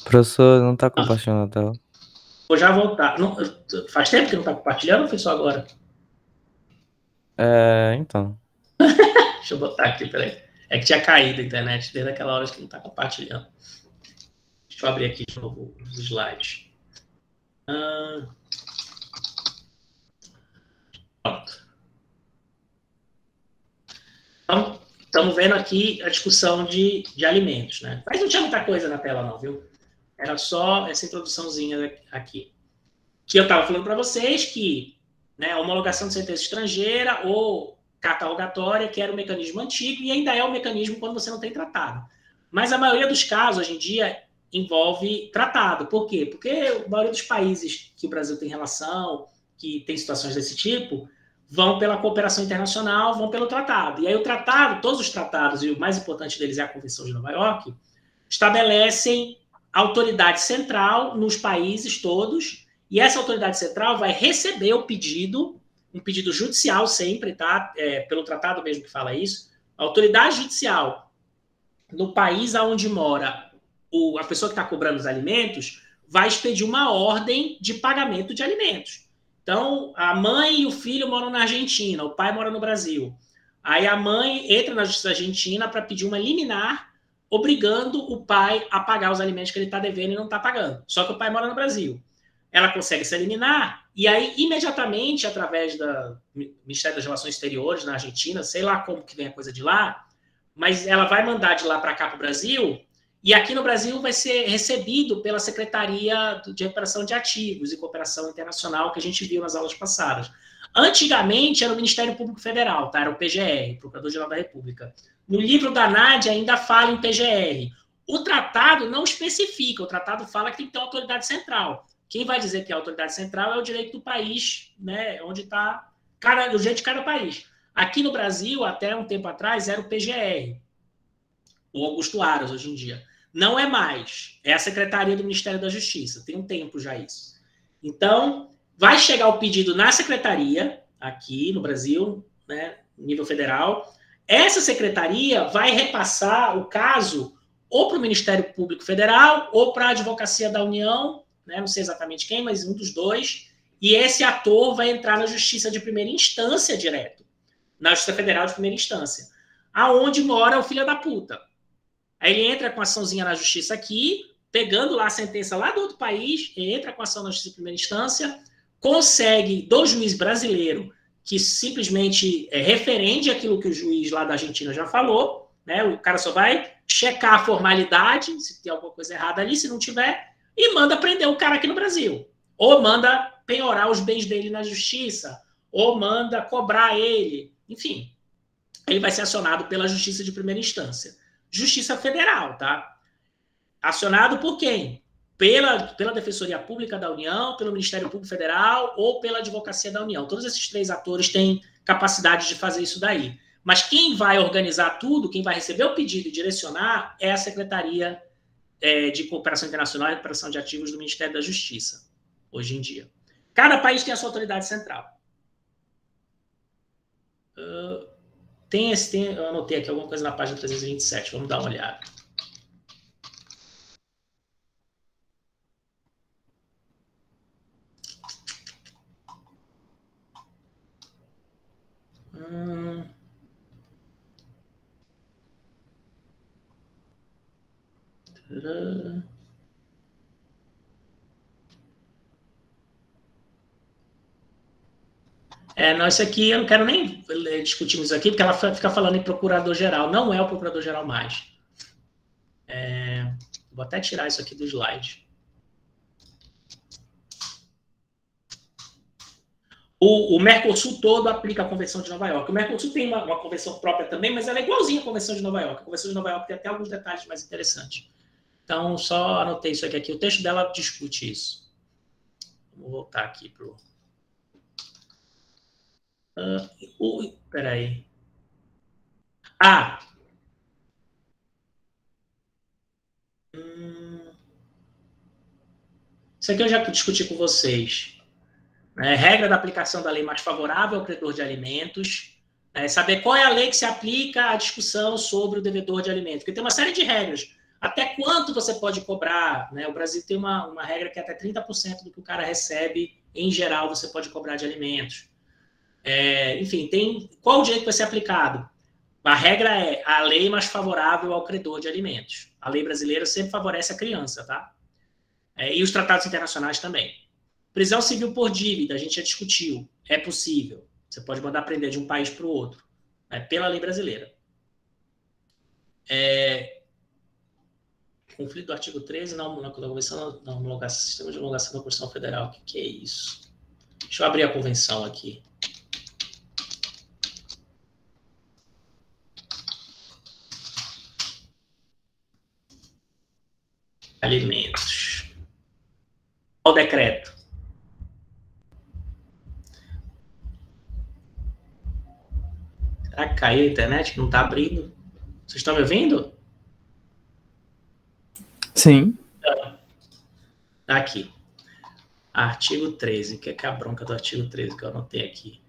Professor, não tá compartilhando a tela. Vou já voltar. Não, faz tempo que não tá compartilhando ou foi só agora? Então. Deixa eu botar aqui, peraí. É que tinha caído a internet desde aquela hora que não tá compartilhando. Deixa eu abrir aqui de novo os slides. Pronto. Então, estamos vendo aqui a discussão de alimentos, né? Mas não tinha muita coisa na tela não, viu? Era só essa introduçãozinha aqui. Que eu estava falando para vocês que, né, a homologação de sentença estrangeira ou carta rogatória, que era um mecanismo antigo e ainda é um mecanismo quando você não tem tratado. Mas a maioria dos casos, hoje em dia, envolve tratado. Por quê? Porque a maioria dos países que o Brasil tem relação, que tem situações desse tipo, vão pela cooperação internacional, vão pelo tratado. E aí o tratado, todos os tratados, e o mais importante deles é a Convenção de Nova York, estabelecem autoridade central nos países todos, e essa autoridade central vai receber o pedido, um pedido judicial sempre, tá? Pelo tratado mesmo que fala isso, a autoridade judicial no país onde mora a pessoa que está cobrando os alimentos vai expedir uma ordem de pagamento de alimentos. Então, a mãe e o filho moram na Argentina, o pai mora no Brasil. Aí a mãe entra na justiça argentina para pedir uma liminar obrigando o pai a pagar os alimentos que ele está devendo e não está pagando. Só que o pai mora no Brasil. Ela consegue se eliminar e aí, imediatamente, através do Ministério das Relações Exteriores na Argentina, sei lá como que vem a coisa de lá, mas ela vai mandar de lá para cá para o Brasil e aqui no Brasil vai ser recebido pela Secretaria de Recuperação de Ativos e Cooperação Internacional que a gente viu nas aulas passadas. Antigamente era o Ministério Público Federal, tá? Era o PGR, Procurador-Geral da República. No livro da NAD ainda fala em PGR. O tratado não especifica, o tratado fala que tem que ter uma autoridade central. Quem vai dizer que a autoridade central é o direito do país, né? Onde está o direito de cada país. Aqui no Brasil, até um tempo atrás, era o PGR, o Augusto Aras, hoje em dia. Não é mais. É a Secretaria do Ministério da Justiça. Tem um tempo já isso. Então, vai chegar o pedido na Secretaria, aqui no Brasil, né, nível federal. Essa Secretaria vai repassar o caso ou para o Ministério Público Federal ou para a Advocacia da União, né, não sei exatamente quem, mas um dos dois. E esse ator vai entrar na Justiça de primeira instância direto. Na Justiça Federal de primeira instância. Aonde mora o filho da puta. Aí ele entra com a açãozinha na justiça aqui, pegando lá a sentença lá do outro país, entra com a ação na justiça de primeira instância, consegue do juiz brasileiro, que simplesmente referende aquilo que o juiz lá da Argentina já falou, né? O cara só vai checar a formalidade, se tem alguma coisa errada ali, se não tiver, e manda prender o cara aqui no Brasil. Ou manda penhorar os bens dele na justiça, ou manda cobrar ele, enfim. Ele vai ser acionado pela justiça de primeira instância. Justiça Federal, tá? Acionado por quem? Pela Defensoria Pública da União, pelo Ministério Público Federal ou pela Advocacia da União. Todos esses três atores têm capacidade de fazer isso daí. Mas quem vai organizar tudo, quem vai receber o pedido e direcionar é a Secretaria de Cooperação Internacional e Recuperação de Ativos do Ministério da Justiça, hoje em dia. Cada país tem a sua autoridade central. Eu anotei aqui alguma coisa na página 327, vamos dar uma olhada. Não, isso aqui eu não quero nem discutir isso aqui, porque ela fica falando em procurador-geral. Não é o procurador-geral mais. Vou até tirar isso aqui do slide. O Mercosul todo aplica a Convenção de Nova York. O Mercosul tem uma convenção própria também, mas ela é igualzinha à Convenção de Nova York. A Convenção de Nova York tem até alguns detalhes mais interessantes. Então, só anotei isso aqui. O texto dela discute isso. Vou voltar aqui para o... Peraí. Ah. Isso aqui eu já discuti com vocês. Regra da aplicação da lei mais favorável ao credor de alimentos. Saber qual é a lei que se aplica à discussão sobre o devedor de alimentos. Porque tem uma série de regras. Até quanto você pode cobrar? O Brasil tem uma regra que é até 30% do que o cara recebe, em geral, você pode cobrar de alimentos. Enfim, qual o direito que vai ser aplicado? A regra é a lei mais favorável ao credor de alimentos. A lei brasileira sempre favorece a criança, tá? E os tratados internacionais também. Prisão civil por dívida, a gente já discutiu. É possível. Você pode mandar prender de um país para o outro. Pela lei brasileira. Conflito do artigo 13 na Convenção na homologação, Sistema de Homologação da Constituição Federal. O que é isso? Deixa eu abrir a convenção aqui. Alimentos. Qual decreto? Será que caiu a internet? Não está abrindo? Vocês estão me ouvindo? Sim. Aqui. Artigo 13. O que é a bronca do artigo 13 que eu anotei aqui?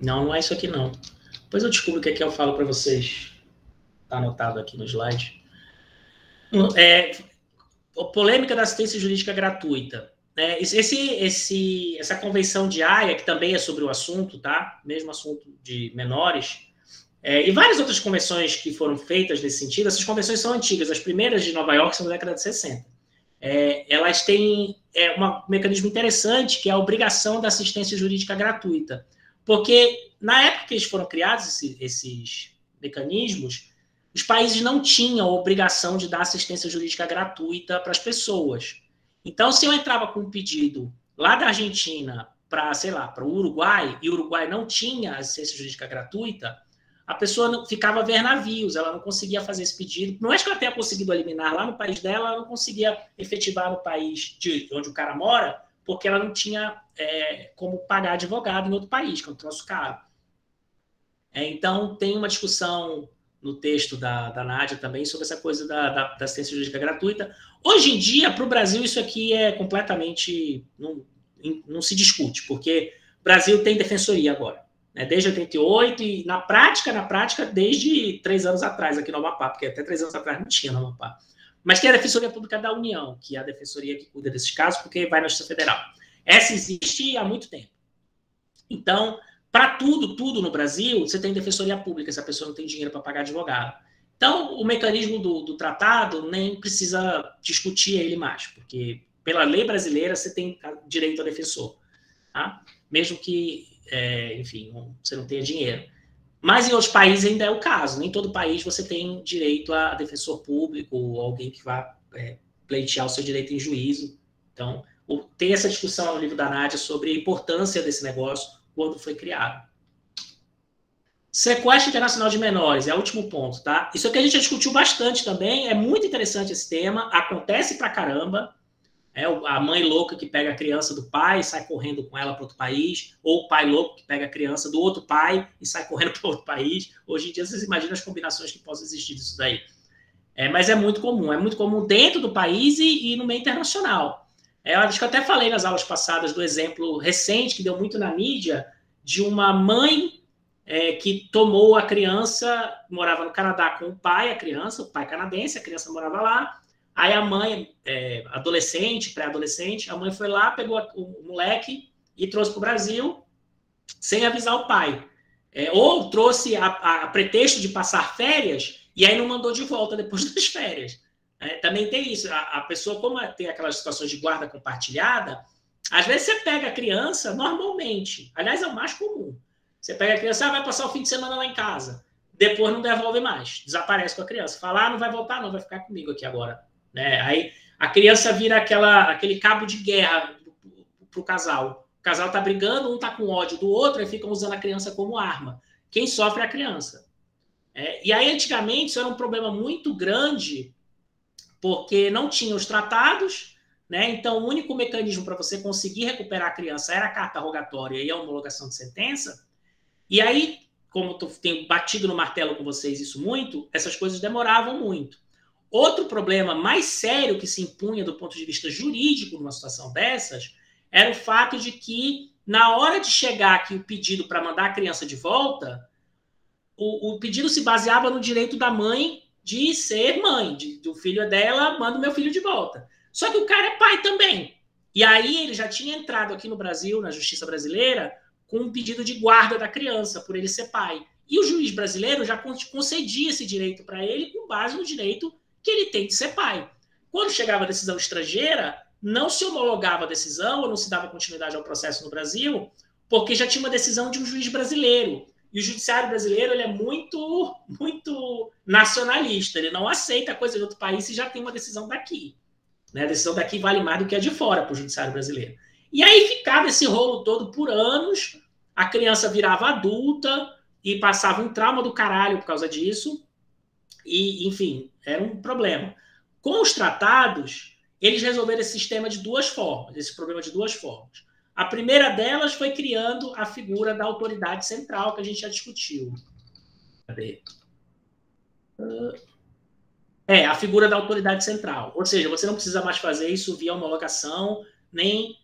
Não é isso aqui, não. Depois eu descubro o que é que eu falo para vocês. Está anotado aqui no slide. Polêmica da assistência jurídica gratuita. Essa convenção de Haia, que também é sobre o assunto, tá? Mesmo assunto de menores, e várias outras convenções que foram feitas nesse sentido. Essas convenções são antigas. As primeiras de Nova York são da década de 60. Elas têm um mecanismo interessante, que é a obrigação da assistência jurídica gratuita. Porque, na época que eles foram criados, esses mecanismos, os países não tinham a obrigação de dar assistência jurídica gratuita para as pessoas. Então, se eu entrava com um pedido lá da Argentina para, sei lá, para o Uruguai, e o Uruguai não tinha assistência jurídica gratuita, a pessoa não, ficava a ver navios, ela não conseguia fazer esse pedido. Não é que ela tenha conseguido eliminar lá no país dela, ela não conseguia efetivar no país de onde o cara mora, porque ela não tinha como pagar advogado em outro país, que é um troço caro. Então, tem uma discussão no texto da Nádia também sobre essa coisa da assistência jurídica gratuita. Hoje em dia, para o Brasil, isso aqui é completamente... Não se discute, porque o Brasil tem defensoria agora, desde 88, e na prática, desde 3 anos atrás aqui no Amapá, porque até 3 anos atrás não tinha no Amapá. Mas tem a Defensoria Pública da União, que é a defensoria que cuida desses casos, porque vai na Justiça Federal. Essa existe há muito tempo. Então, para tudo no Brasil, você tem defensoria pública, se a pessoa não tem dinheiro para pagar advogado. Então, o mecanismo do tratado nem precisa discutir ele mais, porque pela lei brasileira você tem direito a defensor, tá? Mesmo que, enfim, você não tenha dinheiro. Mas em outros países ainda é o caso. Nem todo país você tem direito a defensor público ou alguém que vá pleitear o seu direito em juízo. Então, tem essa discussão no livro da Nádia sobre a importância desse negócio quando foi criado. Sequestro internacional de menores, é o último ponto, tá? Isso aqui a gente já discutiu bastante também, é muito interessante esse tema, acontece pra caramba. A mãe louca que pega a criança do pai e sai correndo com ela para outro país, ou o pai louco que pega a criança do outro pai e sai correndo para outro país. Hoje em dia, vocês imaginam as combinações que possam existir disso daí. Mas é muito comum dentro do país e no meio internacional. Eu acho que eu até falei nas aulas passadas do exemplo recente, que deu muito na mídia, de uma mãe que tomou a criança, morava no Canadá com o pai canadense, a criança morava lá. Aí a mãe, adolescente, pré-adolescente, a mãe foi lá, pegou o moleque e trouxe para o Brasil sem avisar o pai. Ou trouxe a pretexto de passar férias e aí não mandou de volta depois das férias. Também tem isso. A pessoa, como tem aquelas situações de guarda compartilhada, às vezes você pega a criança normalmente. Aliás, é o mais comum. Você pega a criança, vai passar o fim de semana lá em casa. Depois não devolve mais. Desaparece com a criança. Fala, não vai voltar não, vai ficar comigo aqui agora. Aí a criança vira aquele cabo de guerra para o casal. O casal está brigando, um está com ódio do outro e ficam usando a criança como arma. Quem sofre é a criança. E aí, antigamente, isso era um problema muito grande porque não tinha os tratados, né? Então, o único mecanismo para você conseguir recuperar a criança era a carta rogatória e a homologação de sentença. E aí, como eu tenho batido no martelo com vocês isso muito, essas coisas demoravam muito. Outro problema mais sério que se impunha do ponto de vista jurídico numa situação dessas era o fato de que, na hora de chegar aqui o pedido para mandar a criança de volta, o pedido se baseava no direito da mãe de ser mãe, do filho dela, manda o meu filho de volta. Só que o cara é pai também. E aí ele já tinha entrado aqui no Brasil, na justiça brasileira, com um pedido de guarda da criança, por ele ser pai. E o juiz brasileiro já concedia esse direito para ele com base no direito que ele tem de ser pai. Quando chegava a decisão estrangeira, não se homologava a decisão ou não se dava continuidade ao processo no Brasil, porque já tinha uma decisão de um juiz brasileiro. E o judiciário brasileiro ele é muito, muito nacionalista. Ele não aceita coisa de outro país se já tem uma decisão daqui. Né? A decisão daqui vale mais do que a de fora para o judiciário brasileiro. E aí ficava esse rolo todo por anos, a criança virava adulta e passava um trauma do caralho por causa disso. E, enfim, era um problema. Com os tratados, eles resolveram esse sistema de duas formas, esse problema de duas formas. A primeira delas foi criando a figura da autoridade central, que a gente já discutiu. Cadê? A figura da autoridade central. Ou seja, você não precisa mais fazer isso via homologação, nem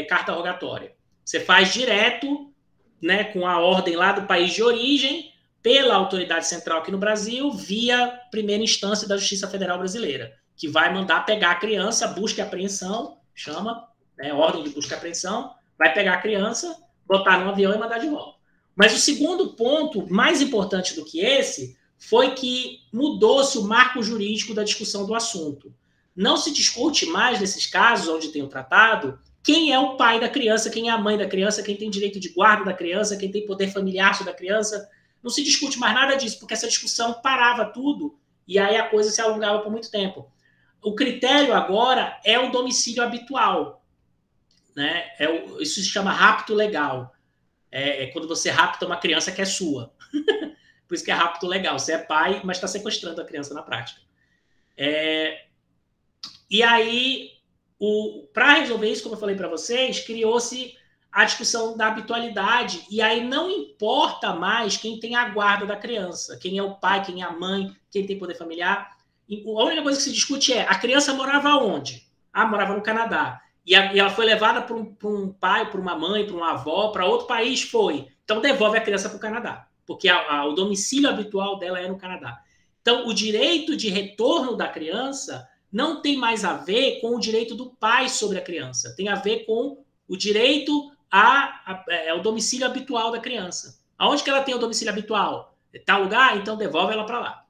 carta rogatória. Você faz direto, né, com a ordem lá do país de origem, pela autoridade central aqui no Brasil, via primeira instância da Justiça Federal Brasileira, que vai mandar pegar a criança, busca e apreensão, chama, ordem de busca e apreensão, vai pegar a criança, botar no avião e mandar de volta. Mas o segundo ponto, mais importante do que esse, foi que mudou-se o marco jurídico da discussão do assunto. Não se discute mais, nesses casos onde tem o tratado, quem é o pai da criança, quem é a mãe da criança, quem tem direito de guarda da criança, quem tem poder familiar sobre a criança. Não se discute mais nada disso, porque essa discussão parava tudo e aí a coisa se alongava por muito tempo. O critério agora é o domicílio habitual. Né? Isso se chama rapto legal. É quando você rapta uma criança que é sua. Por isso que é rapto legal. Você é pai, mas está sequestrando a criança na prática. E aí, para resolver isso, como eu falei para vocês, criou-se a discussão da habitualidade. E aí não importa mais quem tem a guarda da criança. Quem é o pai, quem é a mãe, quem tem poder familiar. A única coisa que se discute é, a criança morava onde? Morava no Canadá. E ela foi levada para um pai, para uma mãe, para uma avó, para outro país, foi. Então, devolve a criança para o Canadá. Porque o domicílio habitual dela é no Canadá. Então, o direito de retorno da criança não tem mais a ver com o direito do pai sobre a criança. Tem a ver com o direito ao domicílio habitual da criança. Aonde que ela tem o domicílio habitual? Tal lugar? Então, devolve ela para lá.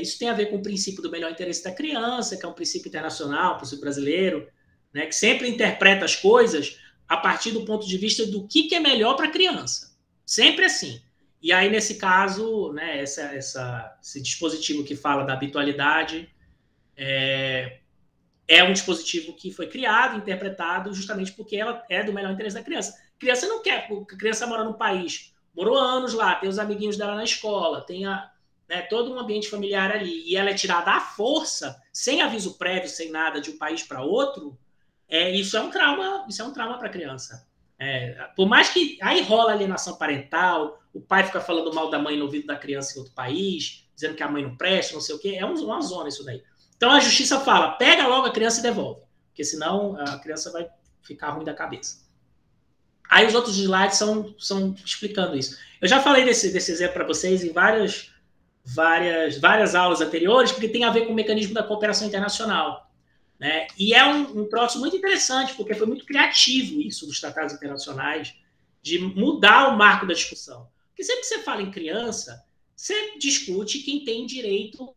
Isso tem a ver com o princípio do melhor interesse da criança, que é um princípio internacional, princípio brasileiro, né, que sempre interpreta as coisas a partir do ponto de vista do que é melhor para a criança. Sempre assim. E aí, nesse caso, né, esse dispositivo que fala da habitualidade é um dispositivo que foi criado, interpretado, justamente porque ela é do melhor interesse da criança. A criança não quer, a criança mora num país, morou anos lá, tem os amiguinhos dela na escola, tem todo um ambiente familiar ali, e ela é tirada à força, sem aviso prévio, sem nada, de um país para outro, isso é um trauma para a criança. Por mais que aí rola alienação parental, o pai fica falando mal da mãe no ouvido da criança em outro país, dizendo que a mãe não presta, não sei o quê, é uma zona isso daí. Então a justiça fala, pega logo a criança e devolve, porque senão a criança vai ficar ruim da cabeça. Aí os outros slides são explicando isso. Eu já falei desse exemplo para vocês em várias aulas anteriores, porque tem a ver com o mecanismo da cooperação internacional. Né? E é um troço muito interessante, porque foi muito criativo isso dos tratados internacionais, de mudar o marco da discussão. Porque sempre que você fala em criança, você discute quem tem direito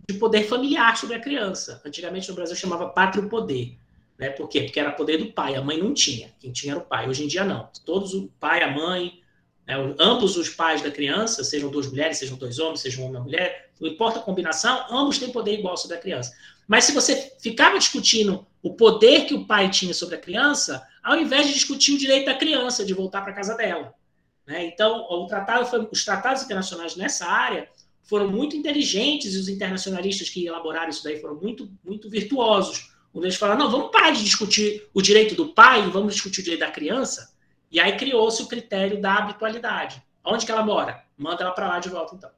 de poder familiar sobre a criança. Antigamente no Brasil chamava pátrio poder. Né? Por quê? Porque era poder do pai, a mãe não tinha. Quem tinha era o pai. Hoje em dia não. Todos, o pai, a mãe, ambos os pais da criança, sejam duas mulheres, sejam dois homens, sejam uma mulher, não importa a combinação, ambos têm poder igual sobre a criança. Mas se você ficava discutindo o poder que o pai tinha sobre a criança, ao invés de discutir o direito da criança de voltar para a casa dela. Né? Então, os tratados internacionais nessa área foram muito inteligentes, e os internacionalistas que elaboraram isso daí foram muito, muito virtuosos. Quando eles falaram, não, vamos parar de discutir o direito do pai, vamos discutir o direito da criança. E aí criou-se o critério da habitualidade. Onde que ela mora? Manda ela para lá de volta, então.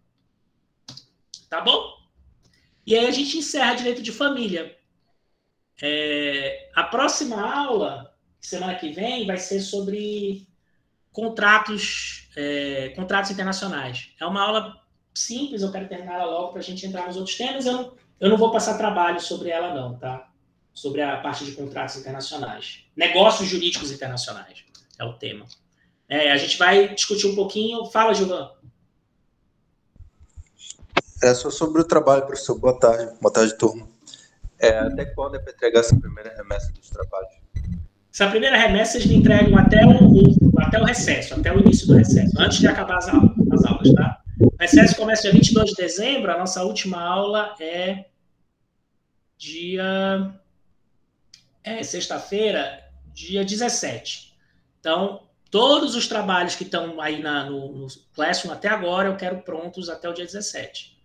Tá bom? E aí a gente encerra direito de família. A próxima aula, semana que vem, vai ser sobre contratos internacionais. É uma aula simples, eu quero terminar ela logo para a gente entrar nos outros temas. Eu não vou passar trabalho sobre ela, não, tá? Sobre a parte de contratos internacionais. Negócios jurídicos internacionais é o tema. A gente vai discutir um pouquinho. Fala, Gilvan. Só sobre o trabalho, professor. Boa tarde, turma. Até quando é para entregar essa primeira remessa dos trabalhos? Essa primeira remessa vocês me entregam até o recesso, até o início do recesso, antes de acabar as aulas, tá? O recesso começa dia 22 de dezembro, a nossa última aula é sexta-feira, dia 17. Então, todos os trabalhos que estão aí no Classroom até agora, eu quero prontos até o dia 17.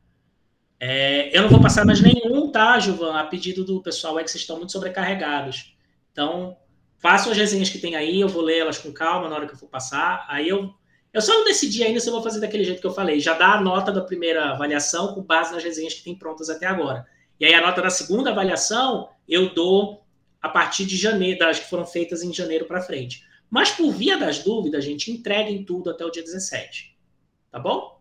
Eu não vou passar mais nenhum, tá, Gilvan? A pedido do pessoal é que vocês estão muito sobrecarregados. Então, façam as resenhas que tem aí, eu vou ler elas com calma na hora que eu for passar. Aí eu só não decidi ainda se eu vou fazer daquele jeito que eu falei. Já dá a nota da primeira avaliação com base nas resenhas que tem prontas até agora. E aí a nota da segunda avaliação eu dou a partir de janeiro, das que foram feitas em janeiro para frente. Mas por via das dúvidas, a gente entrega em tudo até o dia 17. Tá bom?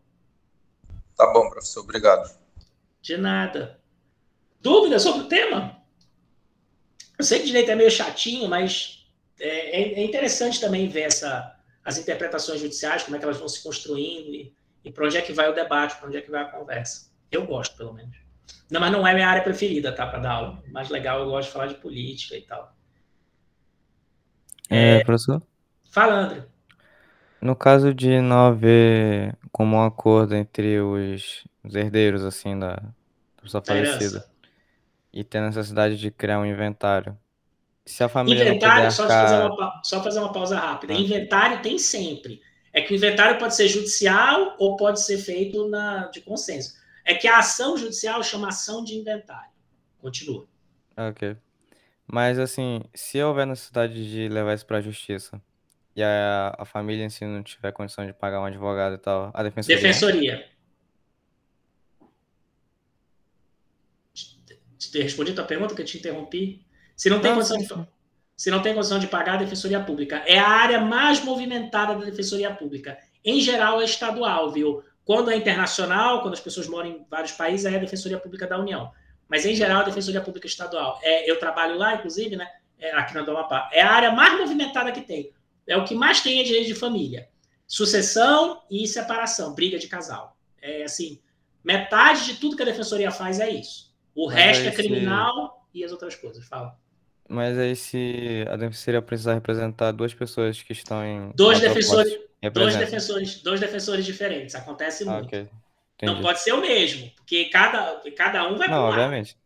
Tá bom, professor. Obrigado. De nada. Dúvidas sobre o tema? Eu sei que direito é meio chatinho, mas é interessante também ver as interpretações judiciais, como é que elas vão se construindo e para onde é que vai o debate, para onde é que vai a conversa. Eu gosto, pelo menos. Não, mas não é minha área preferida, tá, para dar aula. O mais legal, eu gosto de falar de política e tal. Professor? Fala, André. No caso de não haver como um acordo entre os herdeiros, assim, da pessoa falecida, e ter necessidade de criar um inventário, se a família inventário, não puder arcar... só fazer uma pausa rápida. Inventário tem sempre. É que o inventário pode ser judicial ou pode ser feito de consenso. É que a ação judicial chama ação de inventário. Continua. Ok. Mas, assim, se houver necessidade de levar isso para a justiça e a família em si não tiver condição de pagar um advogado e tal, a defensoria... Defensoria. Te respondi a tua pergunta que eu te interrompi? Se não tem condição de pagar, a Defensoria Pública. É a área mais movimentada da Defensoria Pública. Em geral, é estadual, viu? Quando é internacional, quando as pessoas moram em vários países, é a Defensoria Pública da União. Mas, em geral, a Defensoria Pública estadual. Eu trabalho lá, inclusive, né? Aqui na do Amapá. É a área mais movimentada que tem. É o que mais tem é direito de família. Sucessão e separação, briga de casal. Assim, metade de tudo que a Defensoria faz é isso. O resto é criminal e as outras coisas. Fala. Mas aí se a defensoria precisar representar duas pessoas que estão em... Dois defensores diferentes. Acontece muito. Okay. Não pode ser o mesmo, porque cada um vai para um lado. Obviamente.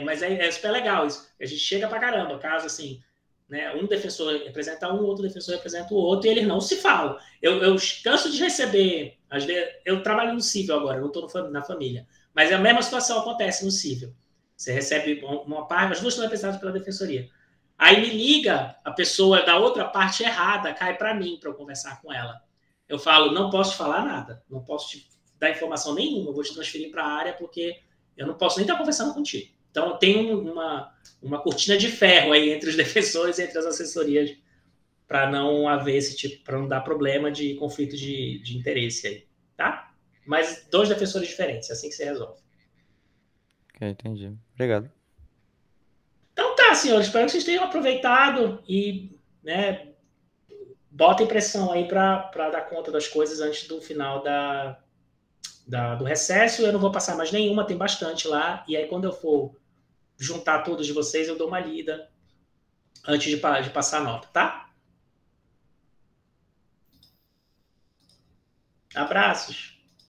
Mas é super legal isso. A gente chega pra caramba, caso assim, né, um defensor representa um, outro defensor representa o outro, e eles não se falam. Eu canso de receber, às vezes, eu trabalho no civil agora, eu não estou na família, mas a mesma situação acontece no civil. Você recebe uma parte, as duas são representadas pela defensoria. Aí me liga a pessoa da outra parte errada, cai para mim para eu conversar com ela. Eu falo, não posso te falar nada, não posso te dar informação nenhuma, eu vou te transferir para a área porque eu não posso nem estar conversando contigo. Então tem uma cortina de ferro aí entre os defensores e entre as assessorias para não haver esse tipo, para não dar problema de conflito de interesse aí, tá? Mas dois defensores diferentes, é assim que se resolve. Ok, entendi. Obrigado. Então tá, senhores, espero que vocês tenham aproveitado e, né, botem pressão aí para dar conta das coisas antes do final do recesso. Eu não vou passar mais nenhuma, tem bastante lá, e aí quando eu for juntar todos de vocês, eu dou uma lida antes de passar a nota, tá? Abraços!